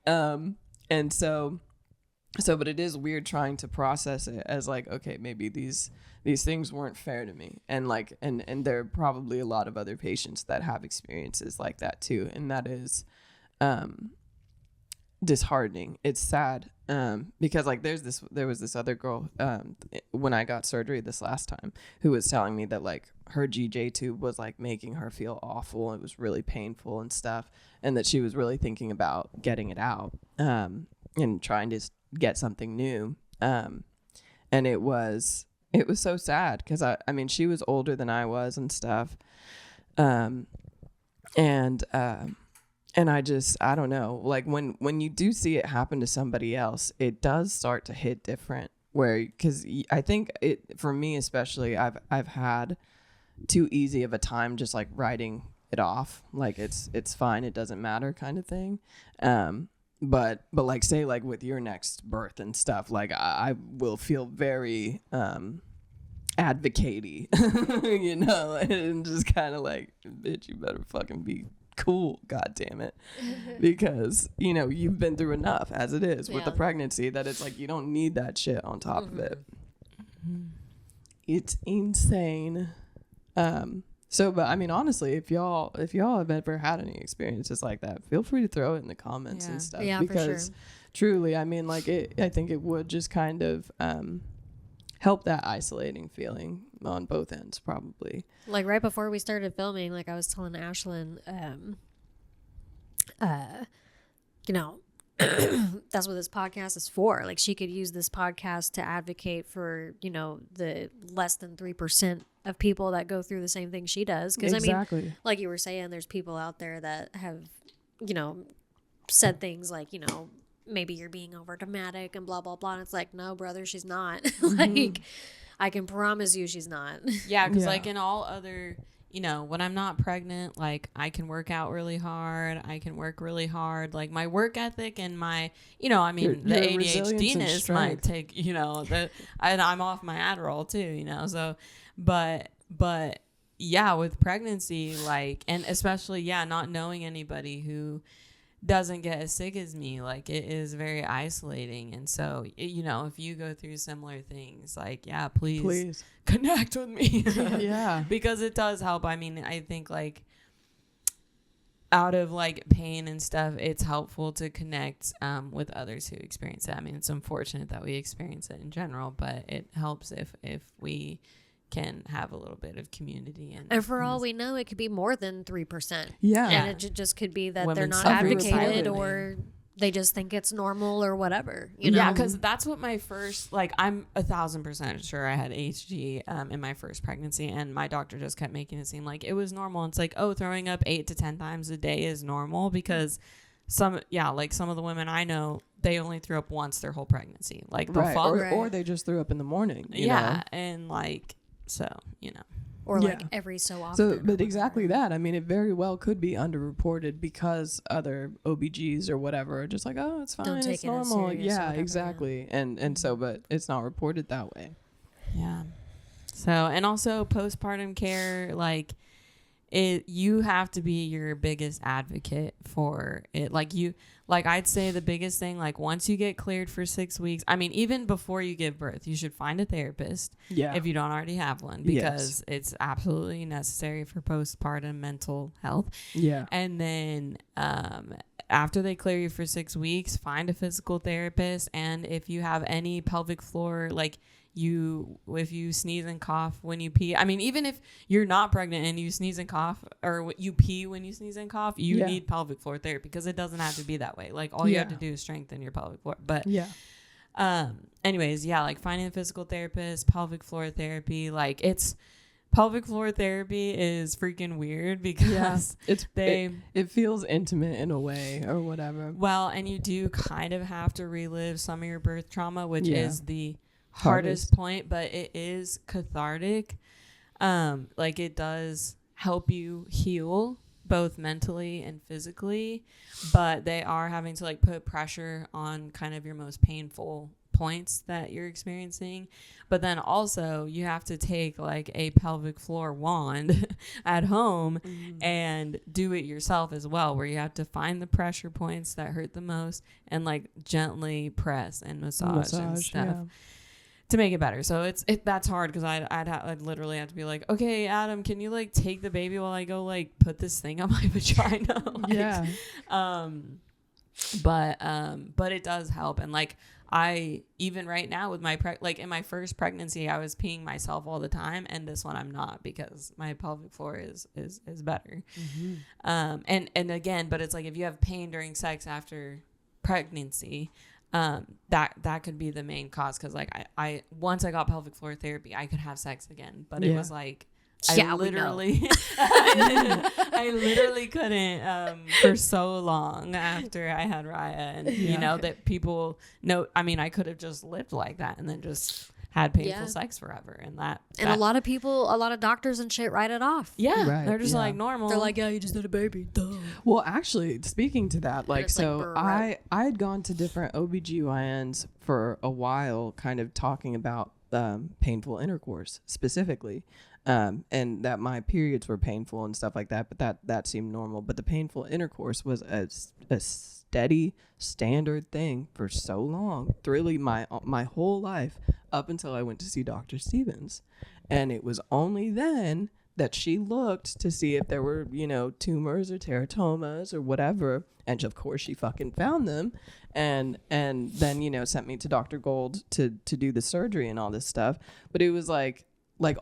And so So, but it is weird trying to process it as like, okay, maybe these things weren't fair to me, and like, and there are probably a lot of other patients that have experiences like that too, and that is disheartening. It's sad, because like there was this other girl when I got surgery this last time who was telling me that like her GJ tube was like making her feel awful. It was really painful and stuff, and that she was really thinking about getting it out and trying to get something new. And it was so sad because I mean she was older than I was and stuff. And I don't know, like when you do see it happen to somebody else, it does start to hit different, where, because I think it, for me especially, I've had too easy of a time just like writing it off, like it's fine, it doesn't matter kind of thing. But like, say like with your next birth and stuff, like I will feel very advocate-y, you know, and just kind of like, bitch, you better fucking be cool, god damn it, because you know you've been through enough as it is with the pregnancy, that it's like you don't need that shit on top of it. It's insane. So, but I mean, honestly, if y'all have ever had any experiences like that, feel free to throw it in the comments and stuff. Yeah, because for sure. Truly, I mean, like I think it would just kind of help that isolating feeling on both ends, probably. Like right before we started filming, like I was telling Ashlyn, you know, that's what this podcast is for. Like she could use this podcast to advocate for, you know, the less than 3% of people that go through the same thing she does. Because exactly. I mean, like you were saying, there's people out there that have, you know, said things like, you know, maybe you're being over dramatic and blah, blah, blah. And it's like, no, brother, she's not. Like, I can promise you she's not. Yeah, because like in all other, you know, when I'm not pregnant, like I can work out really hard. I can work really hard. Like my work ethic and my, you know, I mean, the ADHDness might take, you know, and I'm off my Adderall too, you know, so, but yeah, with pregnancy, like, and especially, not knowing anybody who doesn't get as sick as me, like it is very isolating. And so, you know, if you go through similar things, like, please connect with me. Yeah, because it does help. I mean, I think like out of like pain and stuff, it's helpful to connect with others who experience it. I mean, it's unfortunate that we experience it in general, but it helps if we can have a little bit of community. And for all we know, it could be more than 3%. Yeah. And it just could be that they're Women's not advocated, or they just think it's normal or whatever, you know? Yeah, because that's what my first, like, I'm 1,000% sure I had ADHD in my first pregnancy, and my doctor just kept making it seem like it was normal. It's like, oh, throwing up 8 to 10 times a day is normal, because some of the women I know, they only threw up once their whole pregnancy. Like, the or they just threw up in the morning. You know? And like, so, you know. Or like every so often. So, but exactly that. I mean, it very well could be underreported because other OBGs or whatever are just like, oh, it's fine, don't take it's it normal. as serious, Yeah, exactly. And so, but it's not reported that way. Yeah. So, and also postpartum care, like you have to be your biggest advocate for it. Like I'd say the biggest thing, like once you get cleared for 6 weeks, I mean, even before you give birth, you should find a therapist if you don't already have one, because it's absolutely necessary for postpartum mental health. Yeah. And then after they clear you for 6 weeks, find a physical therapist. And if you have any pelvic floor, like if you sneeze and cough when you pee, I mean, even if you're not pregnant and you sneeze and cough, or you pee when you sneeze and cough, you need pelvic floor therapy, because it doesn't have to be that way. Like all you have to do is strengthen your pelvic floor. But anyways, like finding a physical therapist, pelvic floor therapy, like pelvic floor therapy is freaking weird, because it feels intimate in a way or whatever. Well, and you do kind of have to relive some of your birth trauma, which is the hardest point, but it is cathartic. Like it does help you heal both mentally and physically, but they are having to like put pressure on kind of your most painful points that you're experiencing. But then also you have to take like a pelvic floor wand at home and do it yourself as well, where you have to find the pressure points that hurt the most and like gently press and massage and stuff to make it better. So that's hard, because I'd literally have to be like, okay, Adam, can you like take the baby while I go like put this thing on my vagina? Like, but it does help. And like, I, even right now with my like in my first pregnancy, I was peeing myself all the time, and this one I'm not, because my pelvic floor is better. And again, but it's like, if you have pain during sex after pregnancy, that could be the main cause, because like I once I got pelvic floor therapy, I could have sex again, but it was like I literally couldn't for so long after I had Raya, and you know that people know. I mean, I could have just lived like that and then just had painful sex forever, and a lot of people, a lot of doctors and shit write it off. They're just like normal. They're like, you just had a baby. Duh. Well, actually, speaking to that, like, so I had gone to different OBGYNs for a while, kind of talking about painful intercourse specifically, and that my periods were painful and stuff like that, but that seemed normal. But the painful intercourse was a steady standard thing for so long, really my whole life, up until I went to see Dr. Stevens. And it was only then that she looked to see if there were, you know, tumors or teratomas or whatever. And of course she fucking found them. And then, you know, sent me to Dr. Gold to do the surgery and all this stuff. But it was like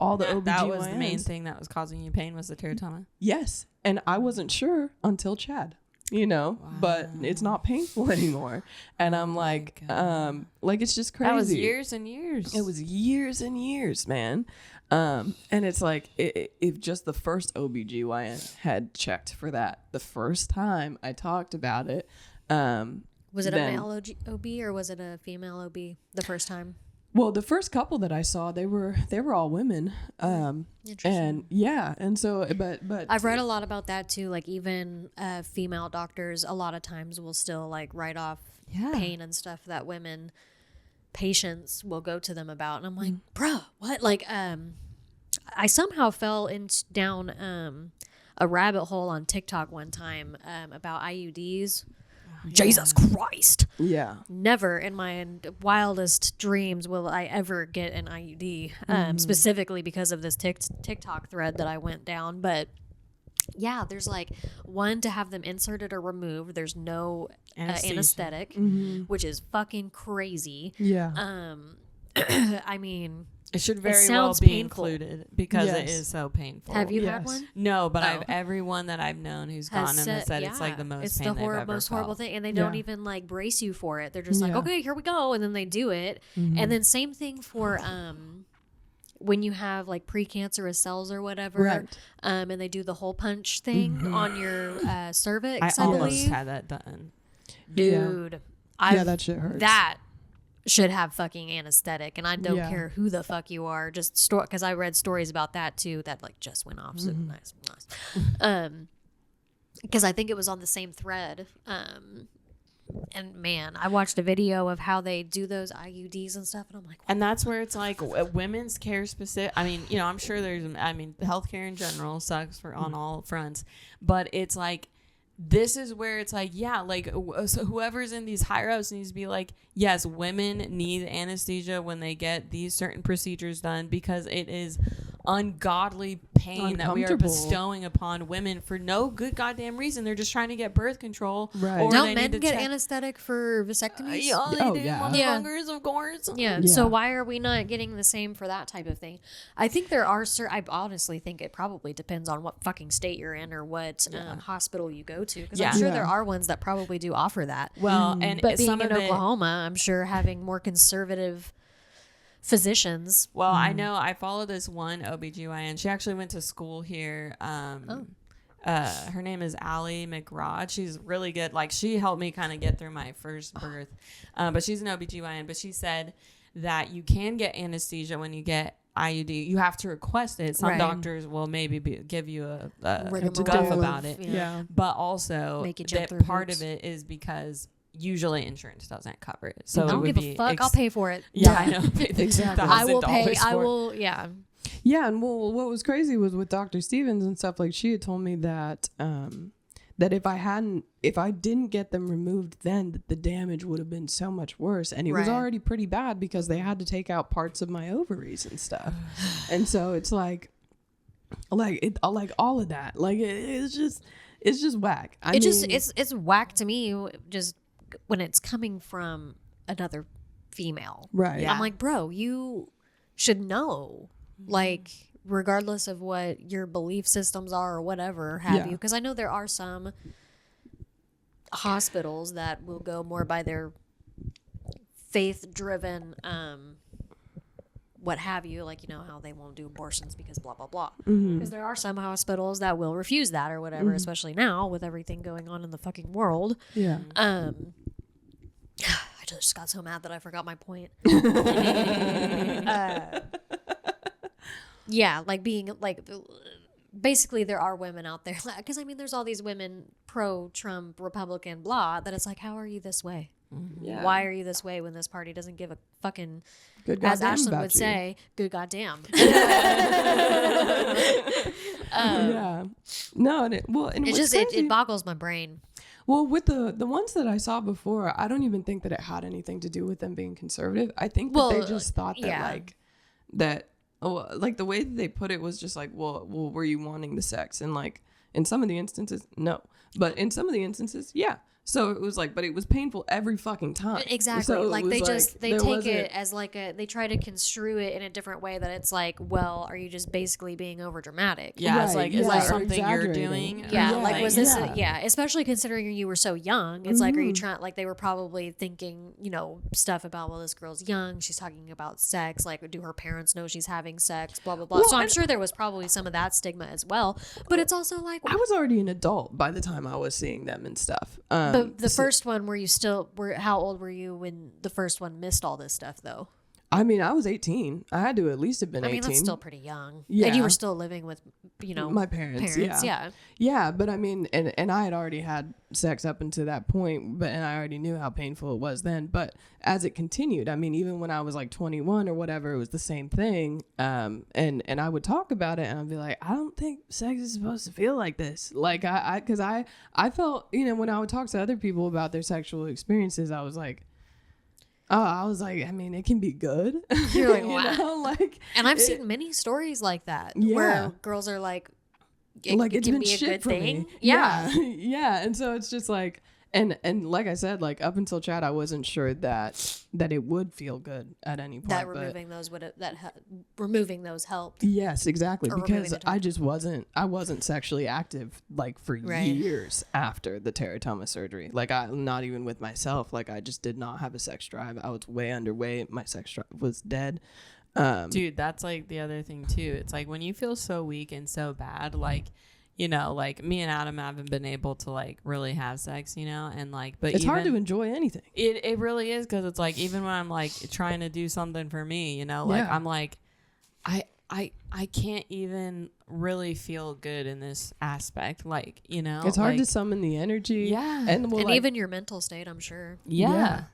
all the OBGYNs. That was the main thing that was causing you pain, was the teratoma? Yes. And I wasn't sure until Chad, you know, but it's not painful anymore. And I'm like, it's just crazy. That was years and years. It was years and years, man. And it's like, if just the first OBGYN had checked for that the first time I talked about it. Was it a male OB or was it a female OB the first time? Well, the first couple that I saw, they were all women. Interesting. And so, but I've read a lot about that too. Like even female doctors, a lot of times will still like write off pain and stuff that women patients will go to them about. And I'm like, bruh, what? Like, I somehow fell down a rabbit hole on TikTok one time about IUDs. Jesus Christ. Yeah. Never in my wildest dreams will I ever get an IUD, specifically because of this TikTok thread that I went down. But yeah, there's like one to have them inserted or removed. There's no anesthetic, which is fucking crazy. Yeah. I mean, it should very well be included because it is so painful. Have you had one? No, but everyone that I've known who's gone and has said it's like the most pain they've ever felt. Most horrible thing, and they don't even like brace you for it. They're just like, okay, here we go, and then they do it. And then same thing for when you have like precancerous cells or whatever, and they do the hole punch thing on your cervix. I almost had that done, dude. That shit hurts. That should have fucking anesthetic, and I don't care who the fuck you are. Just because I read stories about that too that like just went off. So nice. Because I think it was on the same thread. And man, I watched a video of how they do those IUDs and stuff, and I'm like, what? And that's where it's like women's care specific. I mean, you know, I'm sure healthcare in general sucks on all fronts, but it's like, this is where it's like, so whoever's in these higher ups needs to be like, yes, women need anesthesia when they get these certain procedures done, because it is ungodly pain that we are bestowing upon women for no good goddamn reason. They're just trying to get birth control. Right. Or don't men get anesthetic for vasectomies? Motherfuckers, of course. Yeah. So why are we not getting the same for that type of thing? I think there are I honestly think it probably depends on what fucking state you're in or what hospital you go to, because I'm sure there are ones that probably do offer that. Well, but being in Oklahoma, I'm sure having more conservative physicians. Well, I know I follow this one OBGYN. She actually went to school here. Her name is Allie McRod. She's really good. Like, she helped me kind of get through my first birth. But she's an OBGYN. But she said that you can get anesthesia when you get IUD. You have to request it. Some doctors will maybe give you a guff about it. Yeah. But also, make you jump that through part hoops. of it is because usually insurance doesn't cover it. So I don't give a fuck. I'll pay for it. Yeah, I know. Exactly. I will pay. I will. Yeah. Yeah, and well, what was crazy was with Dr. Stevens and stuff, like she had told me that that if I didn't get them removed, then the damage would have been so much worse, and it was already pretty bad because they had to take out parts of my ovaries and stuff, and so it's like all of that, like it's just whack. It's whack to me, just when it's coming from another female, right? Yeah. I'm like, bro, you should know, like, regardless of what your belief systems are or whatever have you, because I know there are some hospitals that will go more by their faith driven what have you, like, you know how they won't do abortions because blah blah blah, because there are some hospitals that will refuse that or whatever, especially now with everything going on in the fucking world. I just got so mad that I forgot my point. Yeah, like being like, basically there are women out there, because I mean there's all these women pro-Trump Republican blah, that it's like, how are you this way? Yeah. Why are you this way when this party doesn't give a fucking, good as goddamn Ashlyn about would you. say, good goddamn. Yeah, no, and it boggles my brain. Well, with the ones that I saw before, I don't even think that it had anything to do with them being conservative. I think that they just thought that like the way that they put it was just like, well, were you wanting the sex? And like in some of the instances, no, but in some of the instances, yeah. So it was like, but it was painful every fucking time. Exactly. So like they take it as like they try to construe it in a different way, that it's like, well, are you just basically being over dramatic? Yeah. Right, It's like, is that something you're doing? Yeah. Like, was this, especially considering you were so young. It's like, are you trying, like, they were probably thinking, you know, stuff about, well, this girl's young. She's talking about sex. Like, do her parents know she's having sex? Blah, blah, blah. Well, so I'm sure there was probably some of that stigma as well. But it's also like, I was already an adult by the time I was seeing them and stuff. The first one, how old were you when the first one missed all this stuff, though? I mean, I was 18. I had to at least have been 18. I mean, that's still pretty young. Yeah. And you were still living with, you know, my parents. Yeah. Yeah, but I mean, and I had already had sex up until that point, and I already knew how painful it was then. But as it continued, I mean, even when I was like 21 or whatever, it was the same thing. And I would talk about it, and I'd be like, I don't think sex is supposed to feel like this. Like because I felt, you know, when I would talk to other people about their sexual experiences, I was like, I mean, it can be good. You're like, you wow. know, like, and I've seen many stories like that, where girls are like, it's can been be a shit good for thing. me. Yeah. Yeah. And so it's just like, and like I said, like up until Chad, I wasn't sure that it would feel good at any point. That removing those helped. Yes, exactly. Or because I wasn't sexually active like for Right. years after the teratoma surgery. Like not even with myself. Like I just did not have a sex drive. I was way underweight. My sex drive was dead. Dude, that's like the other thing too. It's like when you feel so weak and so bad, like, you know, like me and Adam haven't been able to like really have sex, you know, and like, but it's hard to enjoy anything. It really is, because it's like, even when I'm like trying to do something for me, you know, like I'm like, I can't even really feel good in this aspect, like, you know, it's hard like, to summon the energy. Yeah, and even your mental state, I'm sure. Yeah.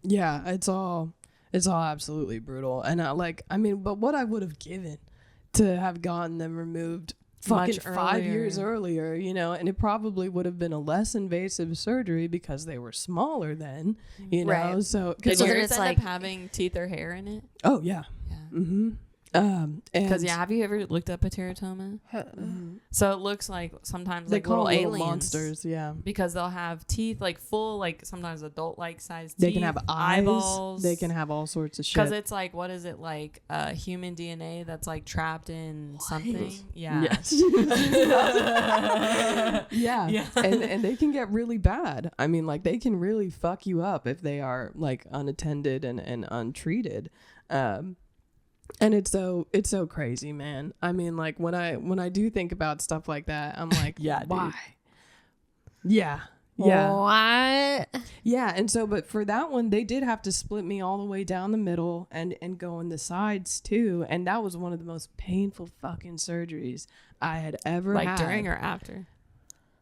It's all absolutely brutal. And I mean, but what I would have given to have gotten them removed fucking 5 years earlier, you know, and it probably would have been a less invasive surgery because they were smaller then, you know. So did yours it's end like up having teeth or hair in it? Oh yeah. Because have you ever looked up a teratoma? So it looks like sometimes they like call little little aliens, monsters, yeah, because they'll have teeth like full, like sometimes adult like size teeth. They can have eyeballs. They can have all sorts of shit. Because it's like, what is it, like human DNA that's like trapped in something? Yeah. Yes. Yeah. And they can get really bad. I mean, like they can really fuck you up if they are like unattended and untreated. And it's so crazy, man. I mean, like when I do think about stuff like that, I'm like, yeah, why? Dude. Yeah. What? Yeah, and so, but for that one, they did have to split me all the way down the middle and go in the sides too, and that was one of the most painful fucking surgeries I had ever had. Like during or after?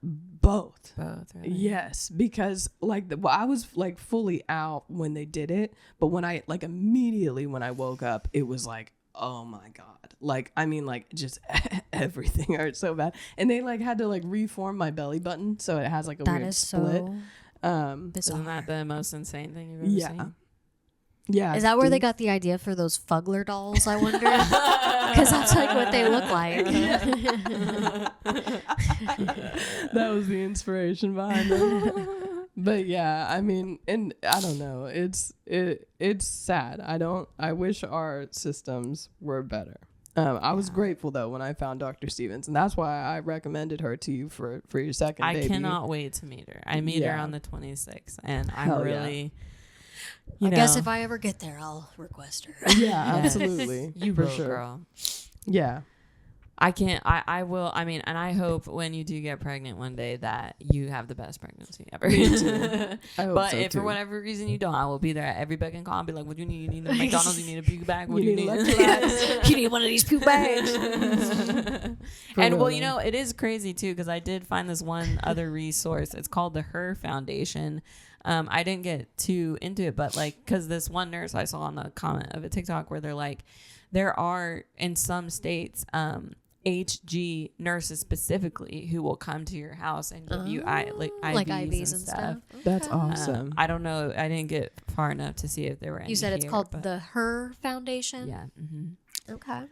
Both. Really? Yes, because like I was like fully out when they did it, but when I like immediately when I woke up, it was like, oh my God. Like, I mean, like just everything hurt so bad. And they like had to like reform my belly button. So it has like a weird split. Isn't that the most insane thing you've ever seen? Yeah. Is that where they got the idea for those Fugler dolls, I wonder? Because that's like what they look like. That was the inspiration behind it. But yeah, I mean, and I don't know. It's sad. I wish our systems were better. I was grateful though when I found Dr. Stevens, and that's why I recommended her to you for your second baby. I cannot wait to meet her. I meet her on the 26th, and I'm really. I guess if I ever get there, I'll request her. Yeah, absolutely. You for will, sure. Girl. Yeah. I can't. I will. I mean, and I hope when you do get pregnant one day that you have the best pregnancy ever. Me too. I hope but so if too. for whatever reason you don't, I will be there at every beck and call and be like, "What do you need? You need a McDonald's? You need a puke bag? What do you need? You need one of these puke bags." And well, you know, it is crazy too because I did find this one other resource. It's called the Her Foundation. I didn't get too into it, but like, because this one nurse I saw on the comment of a TikTok where they're like, there are in some states HG nurses specifically who will come to your house and give you IVs and stuff. Okay. That's awesome. I don't know. I didn't get far enough to see if there were any. You said it's called but the Her Foundation? Yeah. Mm-hmm. Okay.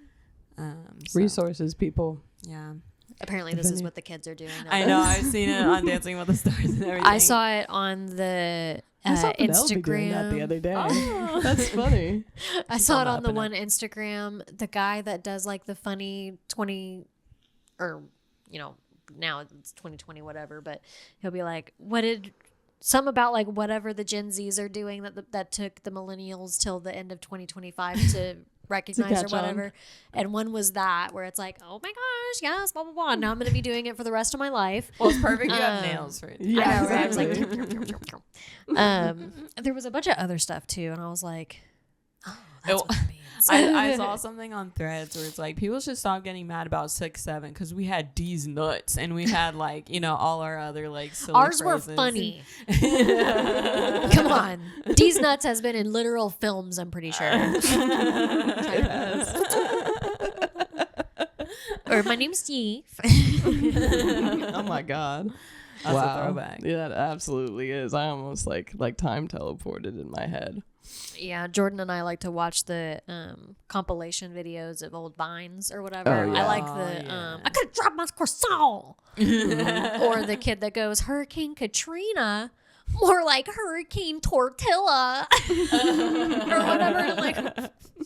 Resources, people. Yeah. Apparently this is what the kids are doing. I know. I've seen it on Dancing with the Stars and everything. I saw it on the Instagram. Doing that the other day. Oh. That's funny. I saw it on the one Instagram. The guy that does like the funny 20 or, you know, now it's 2020, whatever, but he'll be like, some about like whatever the Gen Zs are doing that took the millennials till the end of 2025 to recognize or whatever. On. And one was that where it's like, oh my gosh, yes, blah blah blah. Now I'm gonna be doing it for the rest of my life. Well, it's perfect. You have nails, right? Yeah, I know, exactly. Right? There was a bunch of other stuff too, and I was like, oh, that's what it means. I saw something on Threads where it's like people should stop getting mad about 6'7" because we had D's nuts and we had like, you know, all our other like silly ours phrases. were funny. Come on, D's nuts has been in literal films. I'm pretty sure. Or my name's Steve. Oh my God. That's a throwback. Yeah, that absolutely is. I almost like time teleported in my head. Yeah, Jordan and I like to watch the compilation videos of old Vines or whatever. Oh, yeah. I like I could have dropped my croissant. Or the kid that goes, Hurricane Katrina, more like Hurricane Tortilla. Or whatever. I'm like,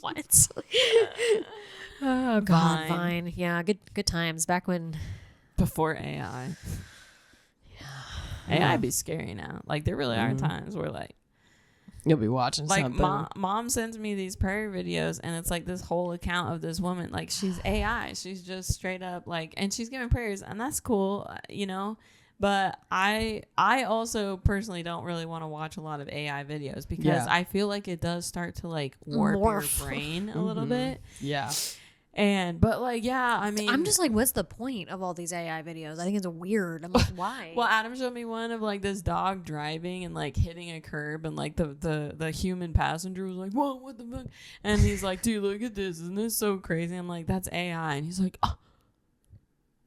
what? Oh, God, Vine. Yeah, good times. Back when... Before AI. Yeah. AI be scary now. Like, there really are times where, like... You'll be watching like something. Mom sends me these prayer videos and it's like this whole account of this woman, like she's AI, she's just straight up like, and she's giving prayers and that's cool, you know, but I also personally don't really want to watch a lot of AI videos because I feel like it does start to like warp your brain a little bit. Yeah. But like, yeah, I mean, I'm just like, what's the point of all these AI videos? I think it's weird. I'm like, why? Well, Adam showed me one of like this dog driving and like hitting a curb and like the human passenger was like, whoa, what the fuck? And he's like, dude, look at this. Isn't this so crazy? I'm like, that's AI. And he's like, oh.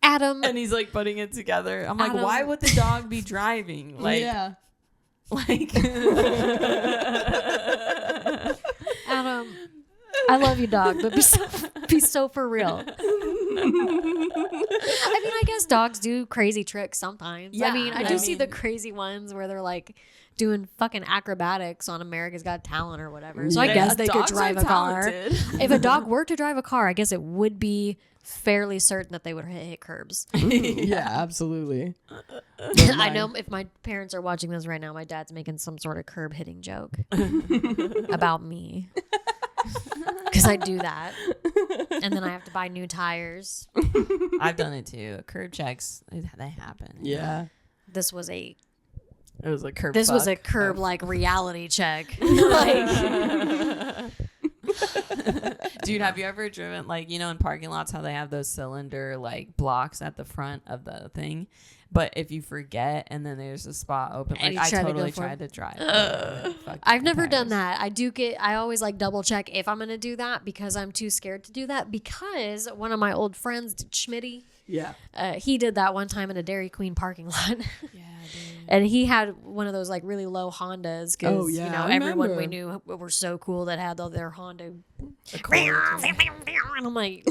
Adam. And he's like putting it together. I'm like, why would the dog be driving? Like, yeah. Like, Adam, I love you, dog, but be so for real. I mean, I guess dogs do crazy tricks sometimes. Yeah, I mean, I do see the crazy ones where they're like doing fucking acrobatics on America's Got Talent or whatever. So I guess they could drive a car. If a dog were to drive a car, I guess it would be fairly certain that they would hit curbs. Yeah, absolutely. I know if my parents are watching this right now, my dad's making some sort of curb hitting joke about me. Because I do that. And then I have to buy new tires. I've done it too. Curb checks, they happen. Yeah. This was a curb. This was a curb like reality check. Like, dude, have you ever driven like, you know, in parking lots how they have those cylinder like blocks at the front of the thing? But if you forget and then there's a spot open, And like you I try to totally go for tried to drive. I've never done that. I always like double check if I'm going to do that because I'm too scared to do that, because one of my old friends, Schmitty, he did that one time in a Dairy Queen parking lot. Yeah, and he had one of those like really low Hondas because you know everyone we knew were so cool that had all their Honda. And I'm like,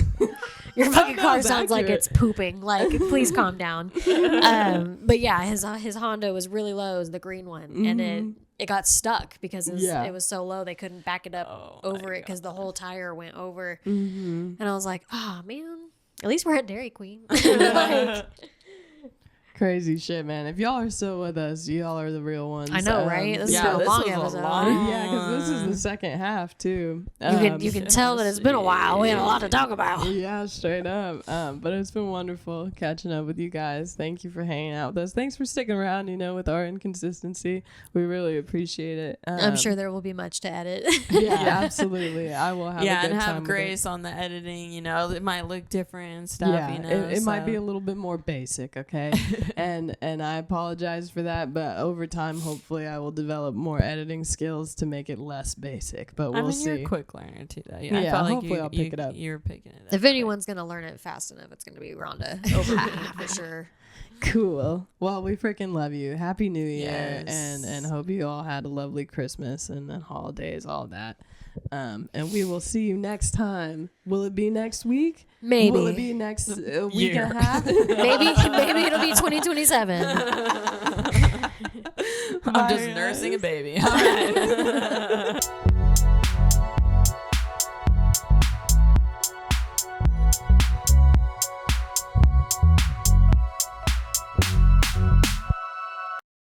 your fucking car sounds like it's pooping. Like, please calm down. But yeah, his Honda was really low, it was the green one, and it got stuck because it was so low they couldn't back it up over it because the whole tire went over. And I was like, oh man, at least we're at Dairy Queen. Like, crazy shit, man. If y'all are still with us, y'all are the real ones. I know, right? This has been a long episode. Yeah, because this is the second half too. You can tell that it's been a while. We had a lot to talk about. Yeah, straight up. But it's been wonderful catching up with you guys. Thank you for hanging out with us. Thanks for sticking around, with our inconsistency. We really appreciate it. I'm sure there will be much to edit. Yeah, absolutely. I will have a good time and have grace on the editing. It might look different and stuff. Yeah, it might be a little bit more basic, okay? and I apologize for that, but over time, hopefully, I will develop more editing skills to make it less basic. But we'll see. You're a quick learner too, though. Yeah, I felt hopefully I'll pick it up. You're picking it up. If anyone's gonna learn it fast enough, it's gonna be Rhonda over me for sure. Cool. Well, we freaking love you. Happy New Year, and hope you all had a lovely Christmas and then holidays, all that. And we will see you next time. Will it be next week? Maybe. Will it be next week and a half? Maybe it'll be 2027. I'm just nursing a baby. All right.